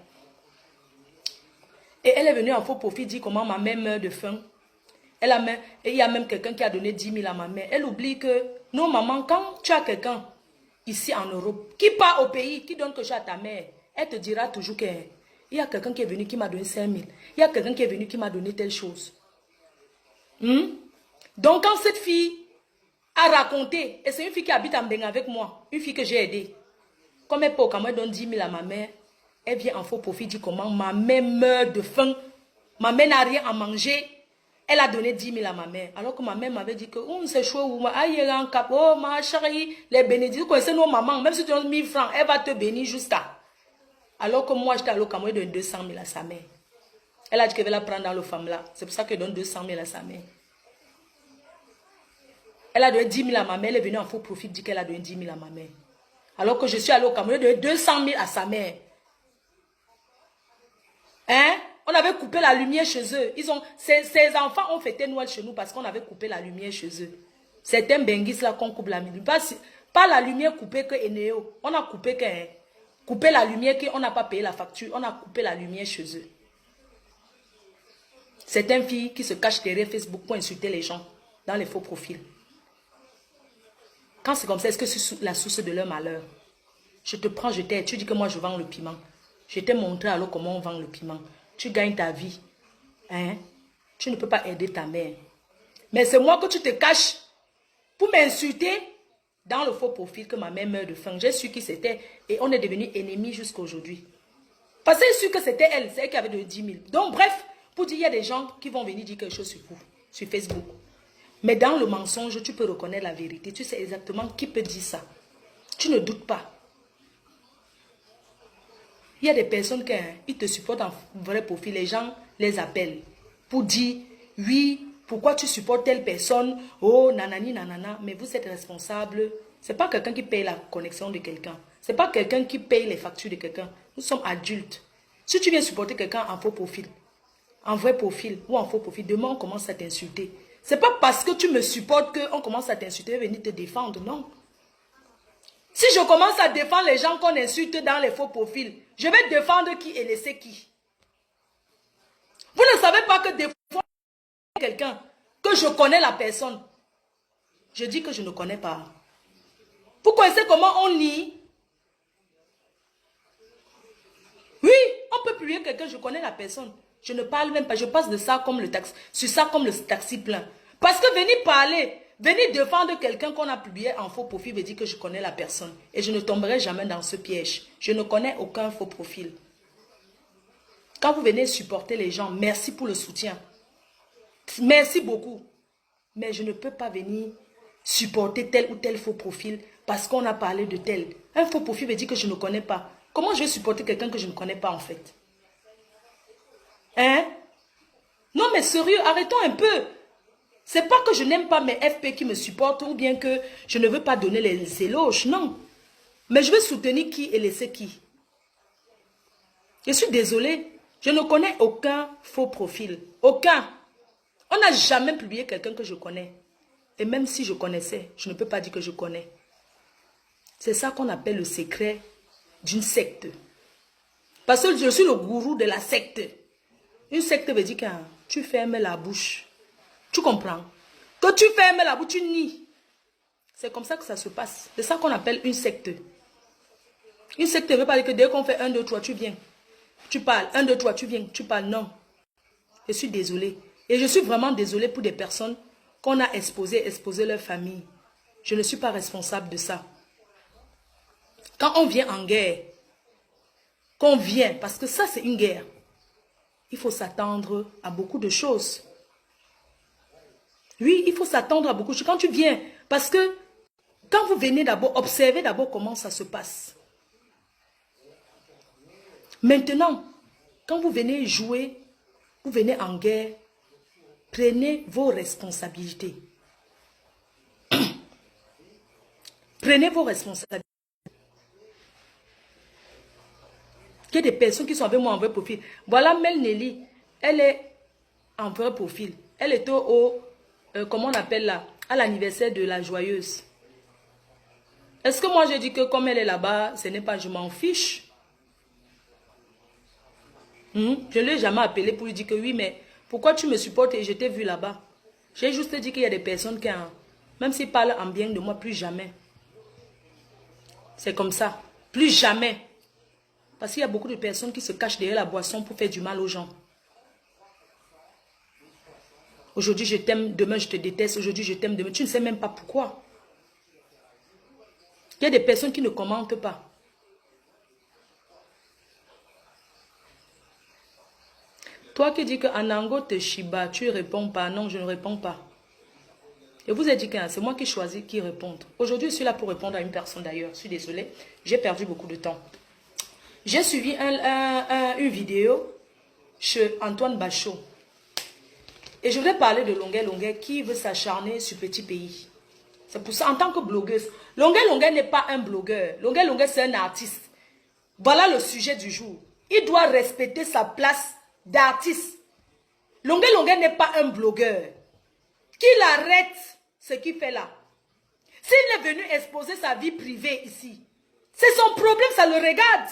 Et elle est venue en faux profit dire comment ma mère meurt de faim. Et il y a même quelqu'un qui a donné 10 000 à ma mère. Elle oublie que, non maman, quand tu as quelqu'un ici en Europe, qui part au pays, qui donne quelque chose à ta mère, elle te dira toujours qu'il y a quelqu'un qui est venu qui m'a donné 5 000. Il y a quelqu'un qui est venu qui m'a donné telle chose. Donc quand cette fille a raconté, et c'est une fille qui habite en Benga avec moi, une fille que j'ai aidée, comme elle peut, quand elle donne 10 000 à ma mère, elle vient en faux profit, dit comment ma mère meurt de faim, ma mère n'a rien à manger, elle a donné 10 000 à ma mère, alors que ma mère m'avait dit que c'est chaud, oh ma chérie, les bénédictions, vous connaissez nos mamans, même si tu donnes 1000 francs, elle va te bénir jusqu'à. Alors que moi j'étais à l'eau, elle donne 200 000 à sa mère. Elle a dit qu'elle va la prendre dans le femme là, c'est pour ça qu'elle donne 200 000 à sa mère. Elle a donné 10 000 à ma mère, elle est venue en faux profit, dit qu'elle a donné 10 000 à ma mère. Alors que je suis allée au Cameroun, elle a donné 200 000 à sa mère. Hein? On avait coupé la lumière chez eux. Ces enfants ont fêté Noël chez nous parce qu'on avait coupé la lumière chez eux. Certains benguis là qu'on coupe la lumière. Pas la lumière coupée que Eneo. On a coupé la lumière qu'on n'a pas payé la facture. On a coupé la lumière chez eux. Certaines filles qui se cachent derrière Facebook pour insulter les gens dans les faux profils. Quand c'est comme ça, est-ce que c'est la source de leur malheur? Je te prends, je t'aide. Tu dis que moi, je vends le piment. Je t'ai montré alors comment on vend le piment. Tu gagnes ta vie. Hein? Tu ne peux pas aider ta mère. Mais c'est moi que tu te caches pour m'insulter dans le faux profil que ma mère meurt de faim. J'ai su qui c'était et on est devenus ennemis jusqu'à aujourd'hui. Parce que j'ai su que c'était elle. C'est elle qui avait de 10 000. Donc bref, pour dire, il y a des gens qui vont venir dire quelque chose sur vous, sur Facebook. Mais dans le mensonge, tu peux reconnaître la vérité. Tu sais exactement qui peut dire ça. Tu ne doutes pas. Il y a des personnes qui te supportent en vrai profil. Les gens les appellent pour dire, oui, pourquoi tu supportes telle personne? Oh, nanani, nanana. Mais vous êtes responsable. Ce n'est pas quelqu'un qui paye la connexion de quelqu'un. Ce n'est pas quelqu'un qui paye les factures de quelqu'un. Nous sommes adultes. Si tu viens supporter quelqu'un en faux profil, en vrai profil ou en faux profil, demain on commence à t'insulter. Ce n'est pas parce que tu me supportes qu'on commence à t'insulter et venir te défendre, non. Si je commence à défendre les gens qu'on insulte dans les faux profils, je vais défendre qui et laisser qui. Vous ne savez pas que des fois, quelqu'un, que je connais la personne, je dis que je ne connais pas. Vous connaissez comment on nie? Oui, on peut publier quelqu'un, je connais la personne. Je ne parle même pas, je passe de ça comme le taxi, sur ça comme le taxi plein. Parce que venir parler, venir défendre quelqu'un qu'on a publié en faux profil veut dire que je connais la personne. Et je ne tomberai jamais dans ce piège. Je ne connais aucun faux profil. Quand vous venez supporter les gens, merci pour le soutien. Merci beaucoup. Mais je ne peux pas venir supporter tel ou tel faux profil parce qu'on a parlé de tel. Un faux profil veut dire que je ne connais pas. Comment je vais supporter quelqu'un que je ne connais pas en fait? Hein? Non mais sérieux, arrêtons un peu. C'est pas que je n'aime pas mes FP qui me supportent ou bien que je ne veux pas donner les éloges, non. Mais je veux soutenir qui et laisser qui. Je suis désolée, je ne connais aucun faux profil. Aucun. On n'a jamais publié quelqu'un que je connais. Et même si je connaissais, je ne peux pas dire que je connais. C'est ça qu'on appelle le secret d'une secte. Parce que je suis le gourou de la secte. Une secte veut dire que tu fermes la bouche. Tu comprends? Que tu fermes la bouche, tu nies. C'est comme ça que ça se passe. C'est ça qu'on appelle une secte. Une secte ne veut pas dire que dès qu'on fait 1, 2, 3, tu viens. Tu parles. 1, 2, 3, tu viens. Tu parles. Non. Je suis désolée. Et je suis vraiment désolée pour des personnes qu'on a exposé leur famille. Je ne suis pas responsable de ça. Quand on vient en guerre, qu'on vient, parce que ça c'est une guerre, il faut s'attendre à beaucoup de choses. Oui, il faut s'attendre à beaucoup de choses. Quand tu viens, parce que quand vous venez d'abord, observez d'abord comment ça se passe. Maintenant, quand vous venez jouer, vous venez en guerre, prenez vos responsabilités. Prenez vos responsabilités. Il y a des personnes qui sont avec moi en vrai profil. Voilà Mel Nelly, elle est en vrai profil. Elle était comment on appelle là, à l'anniversaire de la joyeuse. Est-ce que moi je dis que comme elle est là-bas, ce n'est pas je m'en fiche? Je ne l'ai jamais appelé pour lui dire que oui, mais pourquoi tu me supportes et je t'ai vu là-bas? J'ai juste dit qu'il y a des personnes qui, même s'ils parlent en bien de moi, plus jamais. C'est comme ça. Plus jamais. Parce qu'il y a beaucoup de personnes qui se cachent derrière la boisson pour faire du mal aux gens. Aujourd'hui, je t'aime, demain, je te déteste. Aujourd'hui, je t'aime, demain. Tu ne sais même pas pourquoi. Il y a des personnes qui ne commentent pas. Toi qui dis que Anango te shiba, tu ne réponds pas. Non, je ne réponds pas. Je vous ai dit que c'est moi qui choisis qui répondre. Aujourd'hui, je suis là pour répondre à une personne d'ailleurs. Je suis désolée. J'ai perdu beaucoup de temps. J'ai suivi une vidéo chez Antoine Bachot. Et je voulais parler de Longuet Longuet qui veut s'acharner sur Petit Pays. C'est pour ça, en tant que blogueuse, Longuet Longuet n'est pas un blogueur. Longuet Longuet, c'est un artiste. Voilà le sujet du jour. Il doit respecter sa place d'artiste. Longuet Longuet n'est pas un blogueur. Qu'il arrête ce qu'il fait là. S'il est venu exposer sa vie privée ici, c'est son problème, ça le regarde.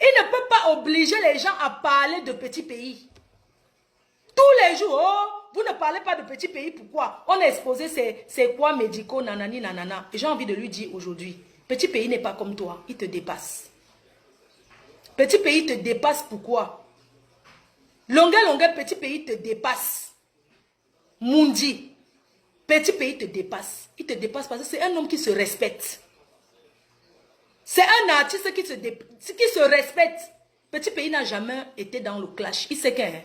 Il ne peut pas obliger les gens à parler de Petit Pays. Tous les jours, oh, vous ne parlez pas de Petit Pays, pourquoi? On a exposé ses poids médicaux, nanani, nanana. Et j'ai envie de lui dire aujourd'hui, Petit Pays n'est pas comme toi, il te dépasse. Petit Pays te dépasse, pourquoi? Longuet Longuet, Petit Pays te dépasse. Mundi, Petit Pays te dépasse. Il te dépasse parce que c'est un homme qui se respecte. C'est un artiste qui se respecte. Petit Pays n'a jamais été dans le clash. Il sait qu'un.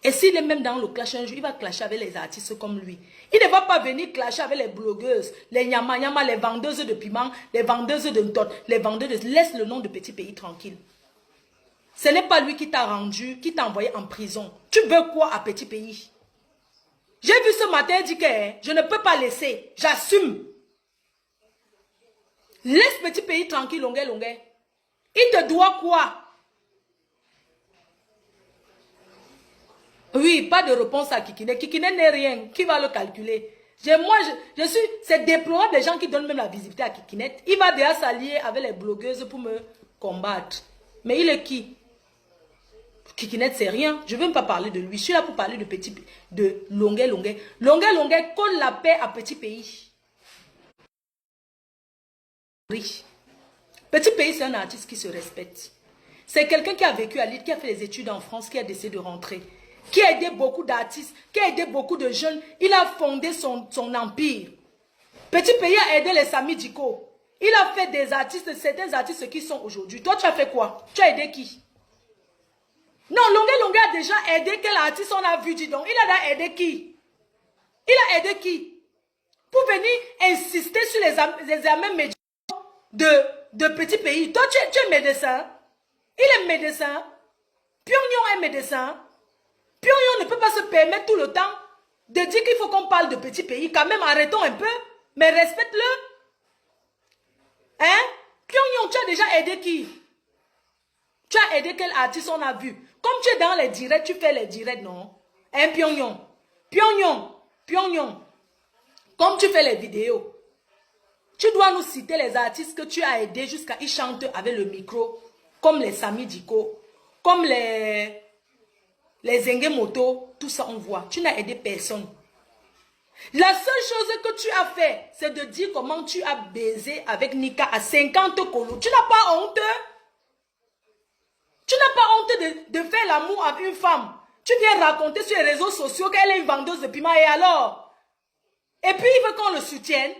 Et s'il est même dans le clash un jour, il va clasher avec les artistes comme lui. Il ne va pas venir clasher avec les blogueuses, les nyama-nyama, les vendeuses de piment, les vendeuses de ntot, les vendeuses de... Laisse le nom de Petit Pays tranquille. Ce n'est pas lui qui t'a rendu, qui t'a envoyé en prison. Tu veux quoi à Petit Pays? J'ai vu ce matin, il dit que je ne peux pas laisser. J'assume. Laisse Petit Pays tranquille, Longuet Longuet. Il te doit quoi? Oui, pas de réponse à Kikinet. Kikinet n'est rien. Qui va le calculer? C'est déplorable les gens qui donnent même la visibilité à Kikinet. Il va déjà s'allier avec les blogueuses pour me combattre. Mais il est qui? Kikinet, c'est rien. Je ne veux même pas parler de lui. Je suis là pour parler de Longuet Longuet. Longuet Longuet colle la paix à Petit Pays. Petit Pays, c'est un artiste qui se respecte. C'est quelqu'un qui a vécu à Lille, qui a fait les études en France, qui a décidé de rentrer. Qui a aidé beaucoup d'artistes, qui a aidé beaucoup de jeunes. Il a fondé son empire. Petit Pays a aidé les Sami Diko. Il a fait des artistes, certains artistes qui sont aujourd'hui. Toi, tu as fait quoi? Tu as aidé qui? Non, Longuet Longuet a déjà aidé quel artiste on a vu, dis donc. Il a aidé qui? Il a aidé qui? Pour venir insister sur les examens médicaux de Petit Pays. Toi, tu es médecin. Il est médecin. Pyongyang est médecin. Pyongyang ne peut pas se permettre tout le temps de dire qu'il faut qu'on parle de Petit Pays. Quand même, arrêtons un peu. Mais respecte-le. Hein? Pyongyang, tu as déjà aidé qui? Tu as aidé quel artiste on a vu? Comme tu es dans les directs, tu fais les directs, non? Hein, Pyongyang? Pyongyang. Comme tu fais les vidéos, tu dois nous citer les artistes que tu as aidés jusqu'à ils chantent avec le micro. Comme les Sami Diko, comme les Zenge Moto, tout ça on voit. Tu n'as aidé personne. La seule chose que tu as fait, c'est de dire comment tu as baisé avec Nika à 50 colos. Tu n'as pas honte? Tu n'as pas honte de faire l'amour avec une femme. Tu viens raconter sur les réseaux sociaux qu'elle est une vendeuse de piment et alors? Et puis il veut qu'on le soutienne.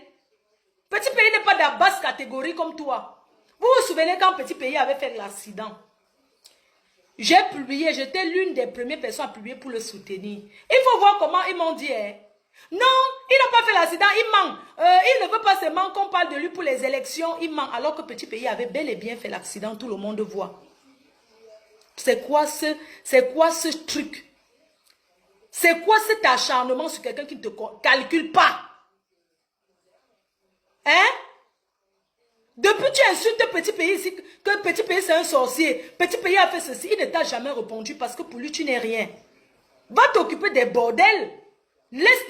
Petit Pays n'est pas de la basse catégorie comme toi. Vous vous souvenez quand Petit Pays avait fait l'accident? J'ai publié, j'étais l'une des premières personnes à publier pour le soutenir. Il faut voir comment ils m'ont dit. Hein. Non, il n'a pas fait l'accident, il ment. Il ne veut pas seulement qu'on parle de lui pour les élections, il ment. Alors que Petit Pays avait bel et bien fait l'accident, tout le monde voit. C'est quoi ce truc? C'est quoi cet acharnement sur quelqu'un qui ne te calcule pas? Hein? Depuis tu insultes Petit Pays ici, que Petit Pays c'est un sorcier. Petit Pays a fait ceci, il ne t'a jamais répondu parce que pour lui tu n'es rien. Va t'occuper des bordels. Laisse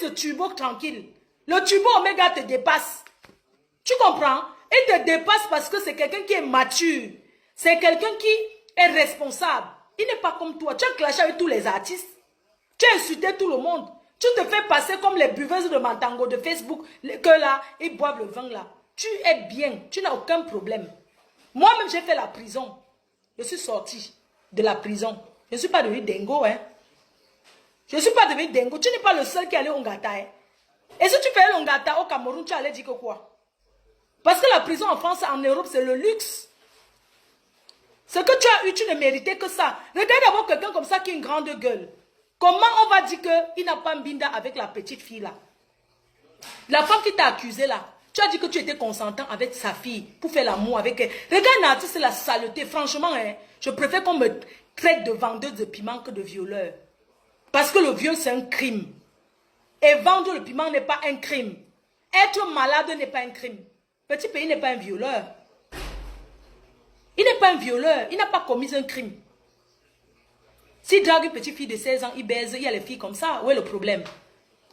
le turbo tranquille. Le turbo Oméga te dépasse. Tu comprends? Il te dépasse parce que c'est quelqu'un qui est mature. C'est quelqu'un qui est responsable. Il n'est pas comme toi. Tu as clashé avec tous les artistes. Tu as insulté tout le monde. Tu te fais passer comme les buveuses de Mantango de Facebook. Que là, ils boivent le vin là. Tu es bien. Tu n'as aucun problème. Moi-même, j'ai fait la prison. Je suis sorti de la prison. Je ne suis pas devenu dingo, hein. Je ne suis pas devenu dingo. Tu n'es pas le seul qui allait au Ngata. Hein? Et si tu fais le Ngata au Cameroun, tu allais dire que quoi? Parce que la prison en France, en Europe, c'est le luxe. Ce que tu as eu, tu ne méritais que ça. Regarde d'abord quelqu'un comme ça qui a une grande gueule. Comment on va dire qu'il n'a pas mbinda avec la petite fille là? La femme qui t'a accusé là, tu as dit que tu étais consentant avec sa fille pour faire l'amour avec elle. Regarde l'artiste, c'est la saleté. Franchement, hein, je préfère qu'on me traite de vendeuse de piment que de violeur. Parce que le viol, c'est un crime. Et vendre le piment n'est pas un crime. Être malade n'est pas un crime. Petit Pays n'est pas un violeur. Il n'est pas un violeur. Il n'a pas commis un crime. S'il drague une petite fille de 16 ans, il baise, il y a les filles comme ça. Où est le problème?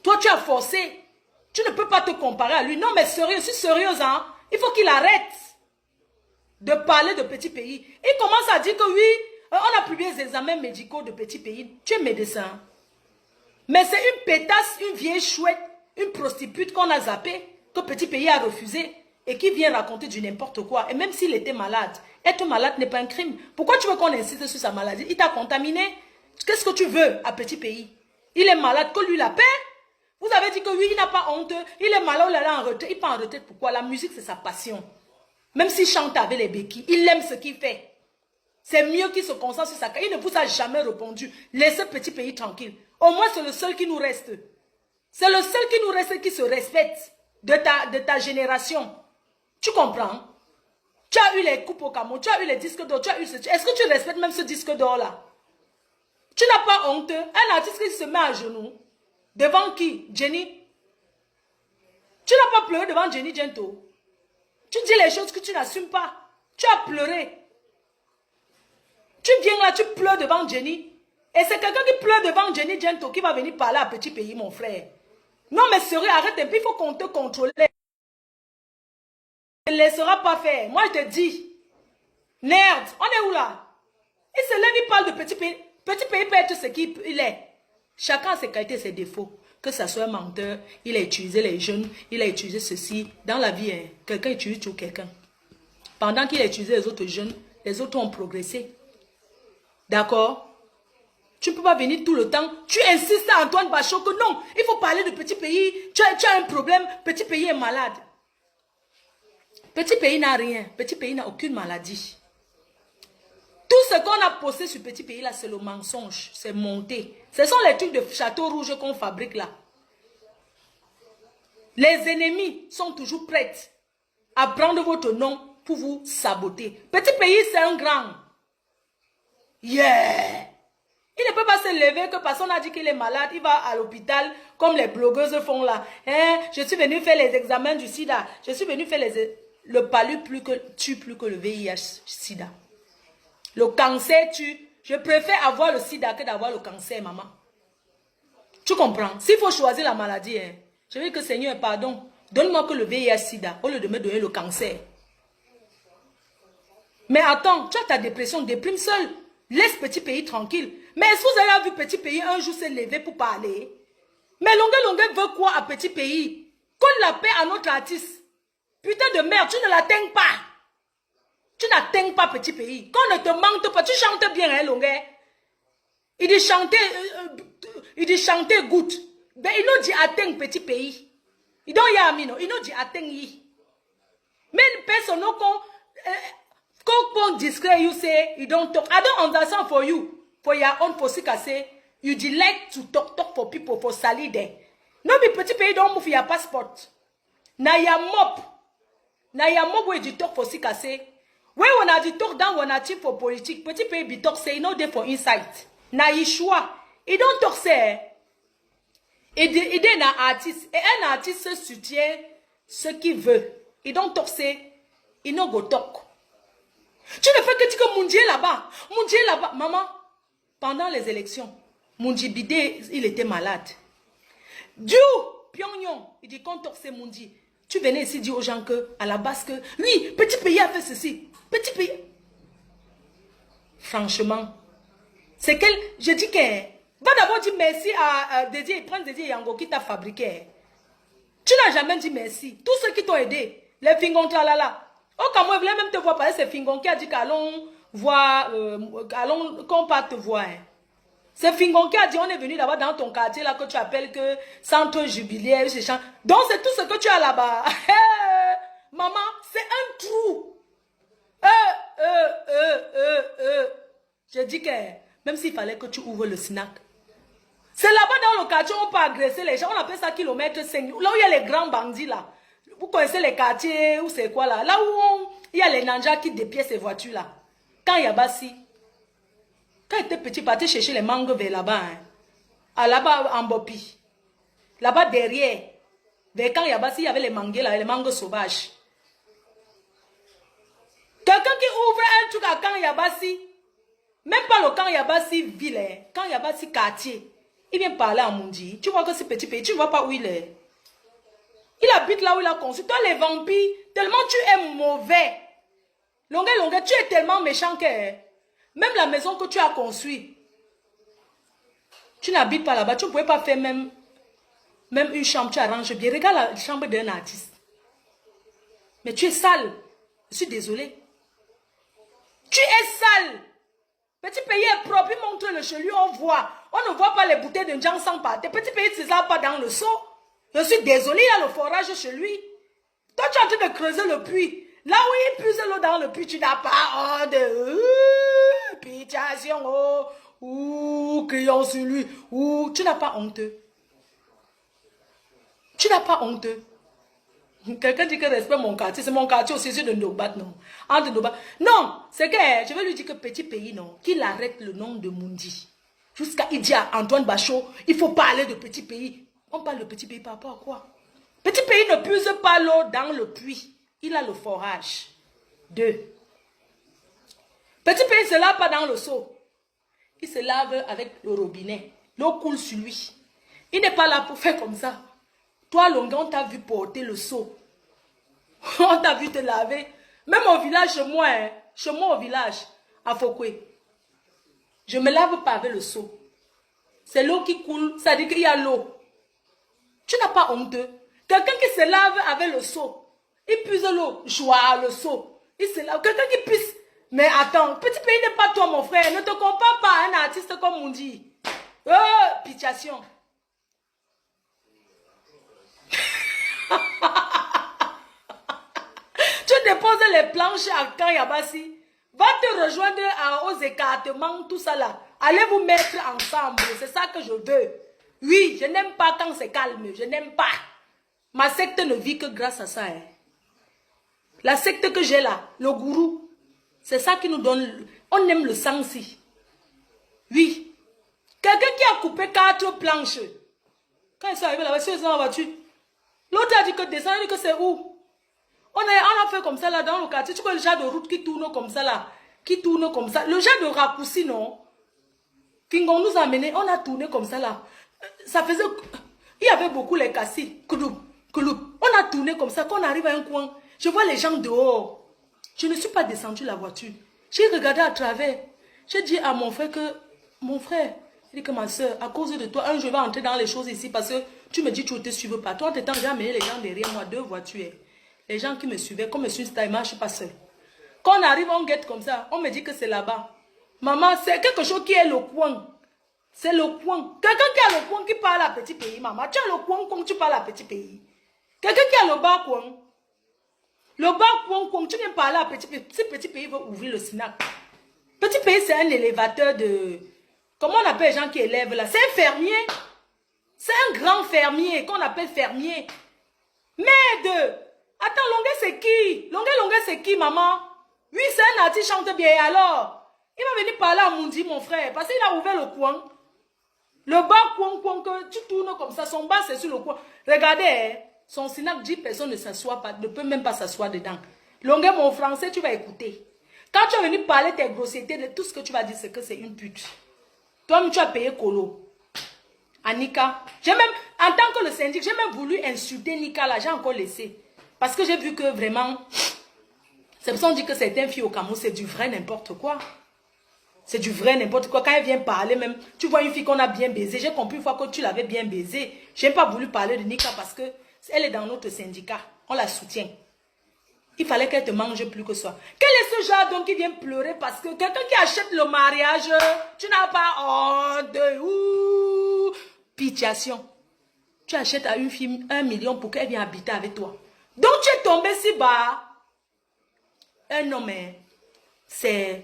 Toi, tu as forcé. Tu ne peux pas te comparer à lui. Non, mais sérieux, je suis sérieuse, hein. Il faut qu'il arrête de parler de Petit Pays. Il commence à dire que oui, on a publié les examens médicaux de Petit Pays. Tu es médecin. Mais c'est une pétasse, une vieille chouette, une prostitute qu'on a zappée, que Petit Pays a refusé et qui vient raconter du n'importe quoi. Et même s'il était malade, être malade n'est pas un crime. Pourquoi tu veux qu'on insiste sur sa maladie? Il t'a contaminé. Qu'est-ce que tu veux à Petit Pays? Il est malade, que lui la paie. Vous avez dit que oui, il n'a pas honte. Il est malade, il est en retraite. Il part en retraite, pourquoi? La musique, c'est sa passion. Même s'il chante avec les béquilles, il aime ce qu'il fait. C'est mieux qu'il se concentre sur sa carrière. Il ne vous a jamais répondu. Laissez Petit Pays tranquille. Au moins, c'est le seul qui nous reste. C'est le seul qui nous reste qui se respecte de ta génération. Tu comprends? Tu as eu les coupes au Cameroun, tu as eu les disques d'or, tu as eu ce... Est-ce que tu respectes même ce disque d'or-là? Tu n'as pas honte? Un artiste qui se met à genoux, devant qui? Jenny? Tu n'as pas pleuré devant Jenny Gento? Tu dis les choses que tu n'assumes pas. Tu as pleuré. Tu viens là, tu pleures devant Jenny. Et c'est quelqu'un qui pleure devant Jenny Gento qui va venir parler à Petit Pays, mon frère. Non, mais sérieux, arrête un peu, il faut qu'on te contrôle. Il ne laissera pas faire. Moi, je te dis. Merde, on est où là? Il se lève, il parle de Petit Pays. Petit Pays peut être ce qu'il est. Chacun a ses qualités, ses défauts. Que ça soit un menteur, il a utilisé les jeunes, il a utilisé ceci. Dans la vie, hein, quelqu'un utilise toujours quelqu'un. Pendant qu'il a utilisé les autres jeunes, les autres ont progressé. D'accord? Tu ne peux pas venir tout le temps. Tu insistes à Antoine Bachot que non, il faut parler de Petit Pays. Tu as un problème, Petit Pays est malade. Petit Pays n'a rien. Petit Pays n'a aucune maladie. Tout ce qu'on a posté sur Petit Pays là, c'est le mensonge. C'est monté. Ce sont les trucs de château rouge qu'on fabrique là. Les ennemis sont toujours prêts à prendre votre nom pour vous saboter. Petit Pays, c'est un grand. Yeah! Il ne peut pas se lever que personne n'a dit qu'il est malade. Il va à l'hôpital comme les blogueuses font là. Hein? Je suis venu faire les examens du sida. Je suis venu faire le palu tue plus que le VIH-sida. Le cancer tue. Je préfère avoir le sida que d'avoir le cancer, maman. Tu comprends? S'il faut choisir la maladie, hein, je veux dire que Seigneur, pardon, donne-moi que le VIH-sida au lieu de me donner le cancer. Mais attends, tu as ta dépression, déprime seul. Laisse Petit Pays tranquille. Mais est-ce que vous avez vu Petit Pays un jour se lever pour parler? Mais Longue veut quoi à Petit Pays? Qu'on la paix à notre artiste. Putain de merde, tu ne l'atteins pas. Tu n'atteins pas Petit Pays. Qu'on ne te mente pas, tu chantes bien, hein, Longue. Il dit chanter goutte. Ben, il nous dit atteindre petit pays. Il don't yamino. Il nous dit atteindre. Mais une personne qu'on discret, you say, you don't talk. I don't understand for you. For your own say, you like to talk for people, for sali there. No be petit pays don't move your passport. Na ya mop. Na ya mop where you talk for say. When on a du talk down, on a cheap for politique. Petit pays be talk say, no day for insight. Na yishua. Il don't talk say. Il est un artiste. Et un artiste soutient ce qu'il veut. Il don't talk say. Il no go talk. Tu ne fais que dire que Mundi est là-bas. Mundi est là-bas. Maman, pendant les élections, Mundi Bidé, il était malade. Dieu, Pyongyang, il dit qu'on torse Mundi. Tu venais ici dire aux gens que, à la base, que oui, petit pays a fait ceci. Petit pays. Franchement, c'est qu'elle. Je dis que. Va d'abord dire merci à Dédié, prendre Dédié Yango qui t'a fabriqué. Tu n'as jamais dit merci. Tous ceux qui t'ont aidé, les fingons, là. Oh, quand moi, je voulais même te voir parler, c'est Fingon qui a dit qu'allons voir, qu'on part te voir. Hein. C'est Fingon qui a dit, on est venu là-bas dans ton quartier, là, que tu appelles que centre jubilaire, donc c'est tout ce que tu as là-bas. Maman, c'est un trou. Je dis que, même s'il fallait que tu ouvres le snack, c'est là-bas dans le quartier, on peut agresser les gens, on appelle ça kilomètre 5, là où il y a les grands bandits, là. Vous connaissez les quartiers, ou c'est quoi là? Là où il y a les nanjas qui dépiècent ces voitures là. Quand il y a Bassi, quand il était petit, il partait chercher les mangues vers là-bas. Hein. Là-bas en Bopi. Là-bas derrière. Vers quand il y a Bassi, il y avait les mangues là, les mangues sauvages. Quelqu'un qui ouvre un truc à quand il y a Bassi, même pas le quand il y a Bassi ville, hein. Quand il y a Bassi quartier, il vient parler à Mundi. Tu vois que ce petit pays, tu ne vois pas où il est. Il habite là où il a conçu. Toi, les vampires, tellement tu es mauvais. Longueur, tu es tellement méchant que même la maison que tu as construite, tu n'habites pas là-bas. Tu ne pouvais pas faire même une chambre, tu arranges bien. Regarde la chambre d'un artiste. Mais tu es sale. Je suis désolée. Tu es sale. Petit pays est propre. Il montre le chez lui, on voit. On ne voit pas les bouteilles de gens sans pâté. Petit pays, tu ne les pas dans le seau. Je suis désolée, il y a le forage chez lui. Toi, tu es en train de creuser le puits. Là où il puise l'eau dans le puits, tu n'as pas de pitiation, crions sur lui. Tu n'as pas honteux. Tu n'as pas honteux. Quelqu'un dit que respecte mon quartier, c'est mon quartier aussi, c'est de Nobat, non. Non, c'est que je vais lui dire que petit pays, non, qu'il arrête le nom de Mundi. Jusqu'à il dit à Antoine Bachot, il faut parler de petit pays. On parle de petit pays par rapport à quoi? Petit pays ne puise pas l'eau dans le puits. Il a le forage. 2. Petit pays ne se lave pas dans le seau. Il se lave avec le robinet. L'eau coule sur lui. Il n'est pas là pour faire comme ça. Toi, Longueur, on t'a vu porter le seau. On t'a vu te laver. Même au village, chez moi au village, à Fokwe, je ne me lave pas avec le seau. C'est l'eau qui coule, ça dit qu'il y a l'eau. Tu n'as pas honteux. Quelqu'un qui se lave avec le seau, il puise l'eau, joie le seau. Il se lave. Quelqu'un qui puisse. Mais attends, petit pays n'est pas toi, mon frère. Ne te compare pas à un artiste comme Mundi. Pitiation. Tu déposes les planches à Kanyabasi. Va te rejoindre aux écartements, tout ça là. Allez vous mettre ensemble. C'est ça que je veux. Oui, je n'aime pas quand c'est calme. Je n'aime pas. Ma secte ne vit que grâce à ça. Hein. La secte que j'ai là, le gourou, c'est ça qui nous donne... On aime le sang-ci. Oui. Quelqu'un qui a coupé 4 planches. Quand ils sont arrivés là-bas, ils sont en voiture. L'autre a dit que descendre, que c'est où? On a fait comme ça là dans le quartier. Tu vois le genre de route qui tourne comme ça là. Qui tourne comme ça. Le genre de raccourci, non? Fingon nous a amené, on a tourné comme ça là. Ça faisait... Il y avait beaucoup les cassis. Kloup. On a tourné comme ça. Quand on arrive à un coin, je vois les gens dehors. Je ne suis pas descendu la voiture. J'ai regardé à travers. J'ai dit à mon frère que... Mon frère, il dit que ma soeur, à cause de toi, je vais entrer dans les choses ici parce que tu me dis que tu ne te suives pas. Toi, en t'étant, j'ai amené les gens derrière moi, 2 voitures. Les gens qui me suivaient, comme je suis Staima, je ne suis pas seule. Quand on arrive, on guette comme ça. On me dit que c'est là-bas. Maman, c'est quelque chose qui est le coin. C'est le coin. Quelqu'un qui a le coin qui parle à petit pays, maman. Tu as le coin comme tu parles à petit pays. Quelqu'un qui a le bas coin. Le bas coin, comme tu viens parler à petit pays. Si petit pays veut ouvrir le snack. Petit pays, c'est un élévateur de... Comment on appelle les gens qui élèvent là? C'est un fermier. C'est un grand fermier qu'on appelle fermier. Merde! Attends, Longuet, c'est qui? Longuet, c'est qui, maman? Oui, c'est un artiste, chante bien. Alors, il va venir parler à Mundi, mon frère, parce qu'il a ouvert le coin. Le bas coin que tu tournes comme ça, son bas, c'est sur le coin. Regardez, hein, son snack dit personne ne s'assoit pas, ne peut même pas s'asseoir dedans. Longuet, mon français, tu vas écouter. Quand tu es venu parler tes grossièretés, tout ce que tu vas dire, c'est que c'est une pute. Toi-même, tu as payé Colo. Anika, j'ai même, en tant que le syndic, j'ai même voulu insulter Nika là, j'ai encore laissé. Parce que j'ai vu que vraiment, c'est pour ça qu'on dit que certaines filles au Cameroun, c'est du vrai n'importe quoi. C'est du vrai n'importe quoi. Quand elle vient parler même, tu vois une fille qu'on a bien baisée, j'ai compris une fois que tu l'avais bien baisée. Je n'ai pas voulu parler de Nika parce que elle est dans notre syndicat, on la soutient. Il fallait qu'elle te mange plus que ça. Quel est ce genre d'homme qui vient pleurer parce que quelqu'un qui achète le mariage, tu n'as pas honte. Ouh, pitiation. Tu achètes à une fille 1 million pour qu'elle vienne habiter avec toi. Donc tu es tombé si bas. Un homme, c'est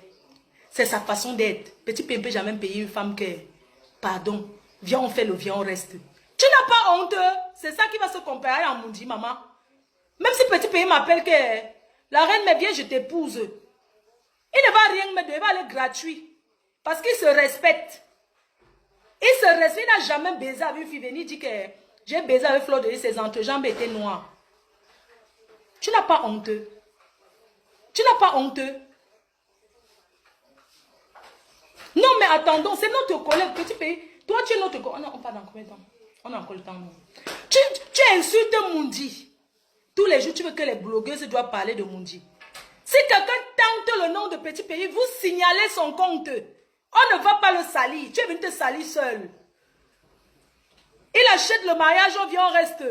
sa façon d'être. Petit P ne peut jamais payer une femme que, pardon, viens on fait le viens on reste. Tu n'as pas honte. C'est ça qui va se comparer à Mundi, maman. Même si petit pays m'appelle que la reine me vient, je t'épouse. Il ne va rien me donner, il va aller gratuit. Parce qu'il se respecte. Il se respecte, il n'a jamais baisé avec une fille. Il dit que j'ai baisé avec Fleur de Lys, ses entrejambes étaient noires. Tu n'as pas honte. Tu n'as pas honte. Non, mais attendons, c'est notre collègue, petit pays. Toi, tu es notre collègue. On parle dans combien de temps? On a encore le temps. Tu insultes Mundi. Tous les jours, tu veux que les blogueuses doivent parler de Mundi. Si quelqu'un tente le nom de petit pays, vous signalez son compte. On ne va pas le salir. Tu es venu te salir seul. Il achète le mariage, on vient, on reste.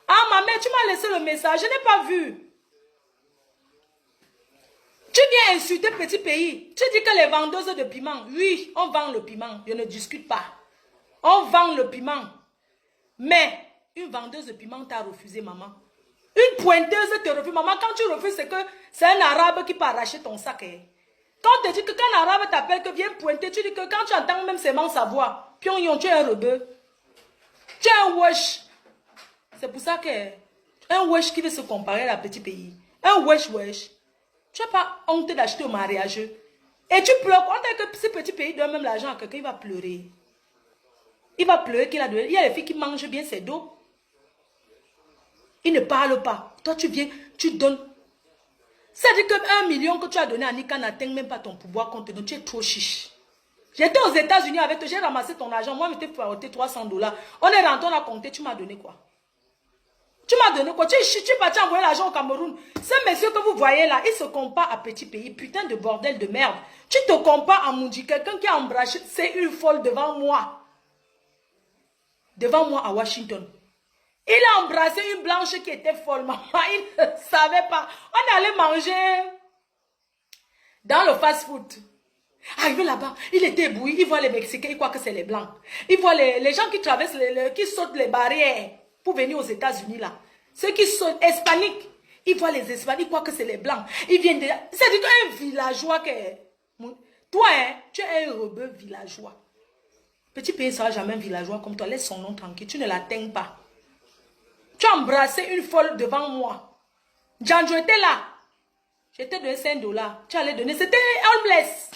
Ah, ma mère, tu m'as laissé le message. Je n'ai pas vu. Tu viens insulter petit pays. Tu dis que les vendeuses de piment, oui, on vend le piment. Je ne discute pas. On vend le piment. Mais une vendeuse de piment t'a refusé, maman. Une pointeuse te refuse. Maman, quand tu refuses, c'est que c'est un arabe qui peut arracher ton sac. Hein. Quand on te dit que quand un arabe t'appelle que viens pointer, tu dis que quand tu entends même seulement sa voix, pion, tu es un rebeu. Tu es un wesh. C'est pour ça que un wesh qui veut se comparer à petit pays. Un wesh. Tu n'as pas honte d'acheter au mariage. Et tu pleures. On dit que ce petit pays donne même l'argent à quelqu'un, il va pleurer. Il va pleurer qu'il a donné. Il y a les filles qui mangent bien ses dos. Il ne parle pas. Toi, tu viens, tu donnes. C'est-à-dire que 1 million que tu as donné à Nika n'atteint même pas ton pouvoir compte. Donc, tu es trop chiche. J'étais aux États-Unis avec toi. J'ai ramassé ton argent. Moi, je t'ai fait 300 $. On est rentré, on a compté. Tu m'as donné quoi? Tu m'as donné quoi? Tu es parti envoyer l'argent au Cameroun. Ces messieurs que vous voyez là, ils se comparent à petit pays. Putain de bordel de merde. Tu te compares à Mundi. Quelqu'un qui a embrassé, c'est une folle devant moi. Devant moi à Washington. Il a embrassé une blanche qui était folle. Maman, il ne savait pas. On allait manger dans le fast-food. Arrivé là-bas, il était ébloui. Il voit les Mexicains, il croit que c'est les Blancs. Il voit les gens qui traversent, qui sautent les barrières pour venir aux États-Unis là. Ceux qui sont hispaniques, il voit les Espagnols, il croit que c'est les Blancs. Ils viennent de... C'est-à-dire qu'un villageois toi, hein, tu es un rebeu villageois. Petit pays ne sera jamais un villageois comme toi. Laisse son nom tranquille. Tu ne l'atteins pas. Tu as embrassé une folle devant moi. Djanjo était là. J'étais donné 5 $. Tu allais donner. C'était homeless.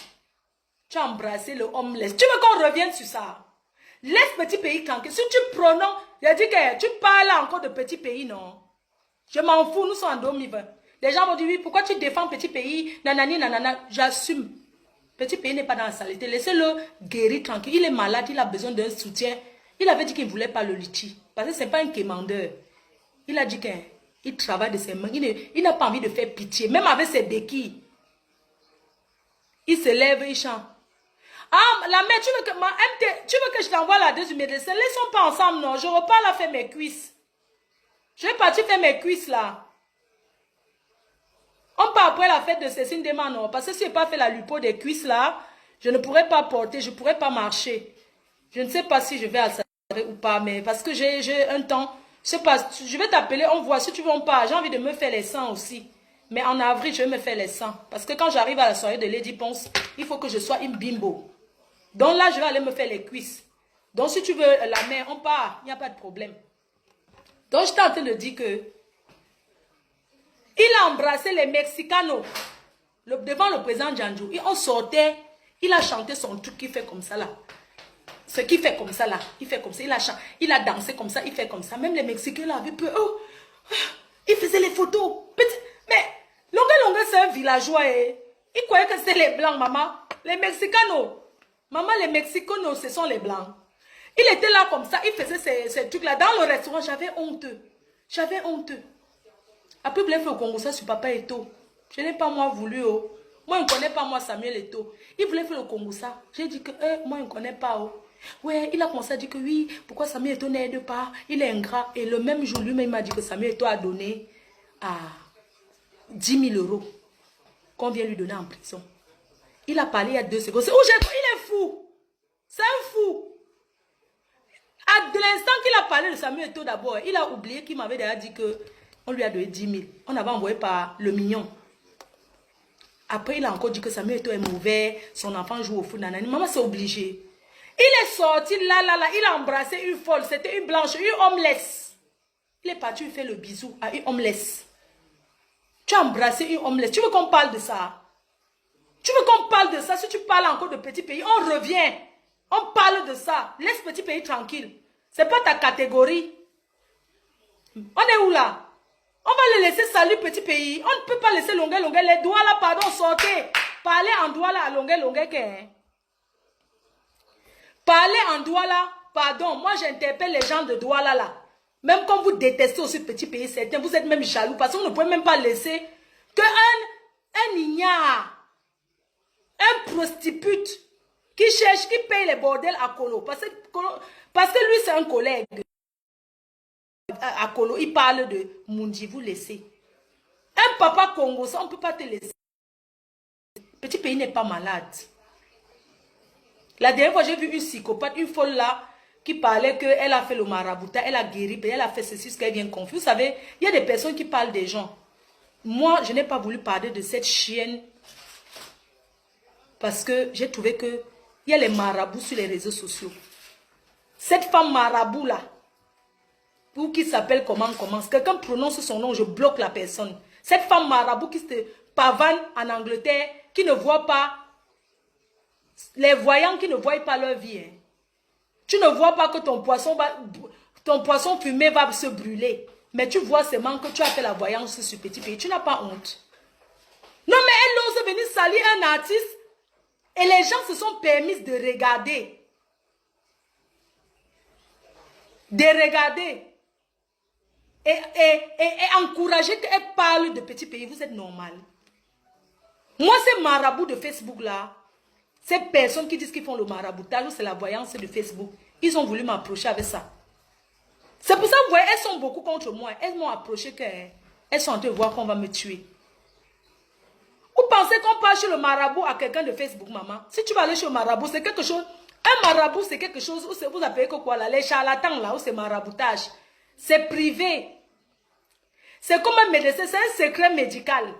Tu as embrassé le homeless. Tu veux qu'on revienne sur ça? Laisse petit pays tranquille. Si tu prononces, j'ai dit que tu parles encore de petit pays, non? Je m'en fous, nous sommes en 2020. Les gens vont dire, oui, pourquoi tu défends petit pays? Nanani, nanana. J'assume. Petit pays n'est pas dans la saleté. Laissez-le guérir tranquille. Il est malade, il a besoin d'un soutien. Il avait dit qu'il ne voulait pas le litchi. Parce que ce n'est pas un quémandeur. Il a dit qu'il travaille de ses mains. Il n'a pas envie de faire pitié. Même avec ses béquilles. Il se lève, il chante. Ah, la mère, tu veux que je t'envoie la deuxième médecin? Laissons pas ensemble, non. Je repars là faire mes cuisses. Je vais partir faire mes cuisses là. On part après la fête de Cécile Deman, non. Parce que si je n'ai pas fait la lupo des cuisses là, Je ne pourrais pas porter, je ne pourrais pas marcher. Je ne sais pas si je vais à Saré ou pas, mais parce que j'ai un temps. Je sais pas, je vais t'appeler, on voit si tu veux ou pas. J'ai envie de me faire les seins aussi. Mais en avril, je vais me faire les seins. Parce que quand j'arrive à la soirée de Lady Ponce, il faut que je sois une bimbo. Donc là, je vais aller me faire les cuisses. Donc si tu veux la main, on part. Il n'y a pas de problème. Donc j'étais en train de dire que il a embrassé les Mexicanos devant le président Djanjo. Et on sortait, il a chanté son truc qui fait comme ça là. Ce qui fait comme ça là, il fait comme ça, il a dansé comme ça, il fait comme ça. Même les Mexicains là avaient peur. Oh, il faisait les photos. Mais Longue, c'est un villageois. Il croyait que c'était les blancs, maman. Les Mexicanos. Maman, les Mexicanos, ce sont les blancs. Il était là comme ça, il faisait ces trucs là. Dans le restaurant, j'avais honte. J'avais honte. Après, il voulait faire au Congo ça sur Papa Eto. Je n'ai pas moi voulu. Oh. Moi, je ne connais pas moi Samuel Eto. Il voulait faire le Congo ça. J'ai dit que moi, je ne connais pas. Oh. Ouais, il a commencé à dire que oui, pourquoi Samuel Eto n'aide pas? Il est ingrat. Et le même jour, lui-même m'a dit que Samuel Eto a donné à 10 000 € qu'on vient lui donner en prison. Il a parlé il y a 2 secondes. Il est fou. C'est un fou. À l'instant qu'il a parlé de Samuel Eto d'abord, il a oublié qu'il m'avait déjà dit que on lui a donné 10 000. On avait envoyé par le mignon. Après, il a encore dit que Samuel Eto est mauvais. Son enfant joue au foot. Nanani. Maman, c'est obligé. Il est sorti là. Il a embrassé une folle. C'était une blanche, une homeless. Il est parti, il fait le bisou à une homeless. Tu as embrassé une homeless. Tu veux qu'on parle de ça? Tu veux qu'on parle de ça? Si tu parles encore de petits pays, on revient. On parle de ça. Laisse petit pays tranquille. C'est pas ta catégorie. On est où là? On va les laisser salir petit pays. On ne peut pas laisser longueur. Les doigts là, pardon, sortez. Parlez en doigt là, à longueur. Parlez en doigt là, pardon. Moi, j'interpelle les gens de doigt là. Même quand vous détestez aussi petit pays, certains, vous êtes même jaloux. Parce qu'on ne peut même pas laisser que un ignare, un prostitute qui cherche, qui paye les bordels à Kolo. Parce que lui, c'est un collègue. À Kolo, il parle de Mundi, vous laissez. Un papa Congo, ça, on ne peut pas te laisser. Petit pays n'est pas malade. La dernière fois, j'ai vu une psychopathe, une folle là, qui parlait qu'elle a fait le marabouta, elle a guéri, elle a fait ceci, ce qu'elle vient confus. Vous savez, il y a des personnes qui parlent des gens. Moi, je n'ai pas voulu parler de cette chienne parce que j'ai trouvé que il y a les marabouts sur les réseaux sociaux. Cette femme marabout là, ou qui s'appelle comment, quelqu'un prononce son nom, je bloque la personne. Cette femme marabout qui se pavane en Angleterre, qui ne voit pas, les voyants qui ne voient pas leur vie. Hein. Tu ne vois pas que ton poisson fumé va se brûler. Mais tu vois seulement que tu as fait la voyance sur petit pays. Tu n'as pas honte. Non, mais elle ose venir salir un artiste et les gens se sont permis de regarder. De regarder. Et encourager qu'elle parle de petit pays. Vous êtes normal. Moi, ces marabouts de Facebook là, ces personnes qui disent qu'ils font le maraboutage, c'est la voyance de Facebook. Ils ont voulu m'approcher avec ça. C'est pour ça que vous voyez, elles sont beaucoup contre moi. Elles m'ont approché qu'elles sont en train de voir qu'on va me tuer. Vous pensez qu'on part chez le marabout à quelqu'un de Facebook, maman? Si tu vas aller chez le marabout, c'est quelque chose. Un marabout, c'est quelque chose où vous appelez que quoi là? Les charlatans là, où c'est maraboutage. C'est privé. C'est comme un médecin, c'est un secret médical.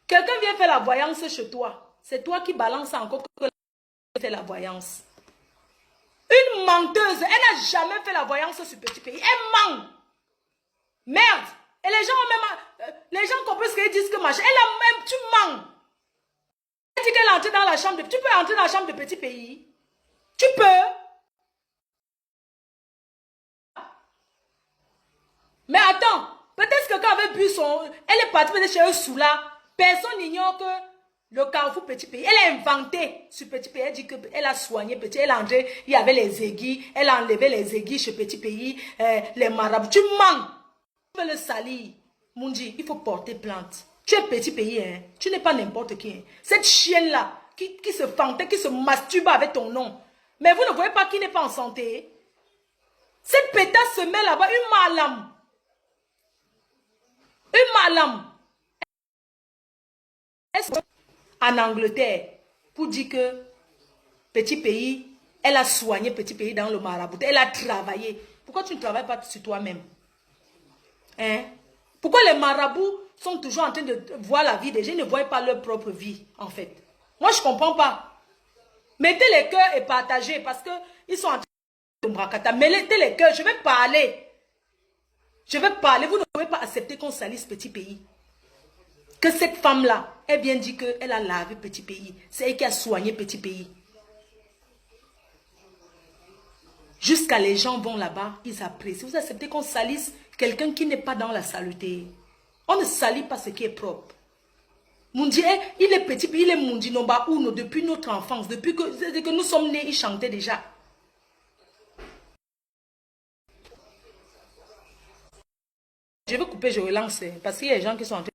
Quelqu'un vient faire la voyance chez toi. C'est toi qui balances encore que fait la voyance. Une menteuse, elle n'a jamais fait la voyance sur petit pays. Elle ment. Merde. Et les gens ont même... les gens comprennent ce qu'ils disent que machin. Elle a même... Tu mens. Elle dit qu'elle est entrée dans la chambre de... Tu peux entrer dans la chambre de petit pays. Tu peux. Mais attends. Peut-être que quelqu'un avait bu son... Elle est partie chez eux sous là. Personne n'ignore que le Carrefour Petit Pays. Elle a inventé ce Petit Pays. Elle dit qu'elle a soigné Petit. Elle a entré, il y avait les aiguilles. Elle a enlevé les aiguilles chez Petit Pays. Les marabouts. Tu mens. Tu veux le salir. Mundi, il faut porter plainte. Tu es Petit Pays. Hein. Tu n'es pas n'importe qui. Hein. Cette chienne-là, qui se fantait, qui se masturbe avec ton nom. Mais vous ne voyez pas qu'il n'est pas en santé. Cette pétasse se met là-bas. Une malame. Une malame. En Angleterre, pour dire que Petit pays, elle a soigné petit pays dans le marabout. Elle a travaillé. Pourquoi tu ne travailles pas sur toi-même? Hein? Pourquoi les marabouts sont toujours en train de voir la vie des gens, ils ne voient pas leur propre vie, en fait? Moi, je ne comprends pas. Mettez les cœurs et partagez parce qu'ils sont en train de bracata. Mettez les cœurs, je vais parler. Je vais parler. Vous ne pouvez pas accepter qu'on salisse petit pays. Que cette femme-là, elle vient dire qu'elle a lavé petit pays. C'est elle qui a soigné petit pays. Jusqu'à les gens vont là-bas, ils apprécient. Vous acceptez qu'on salisse quelqu'un qui n'est pas dans la saleté. On ne salit pas ce qui est propre. Mundi, il est petit, il est Mundi Nomba Uno depuis notre enfance. Depuis que nous sommes nés, il chantait déjà. Je vais couper, je relance. Parce qu'il y a des gens qui sont en train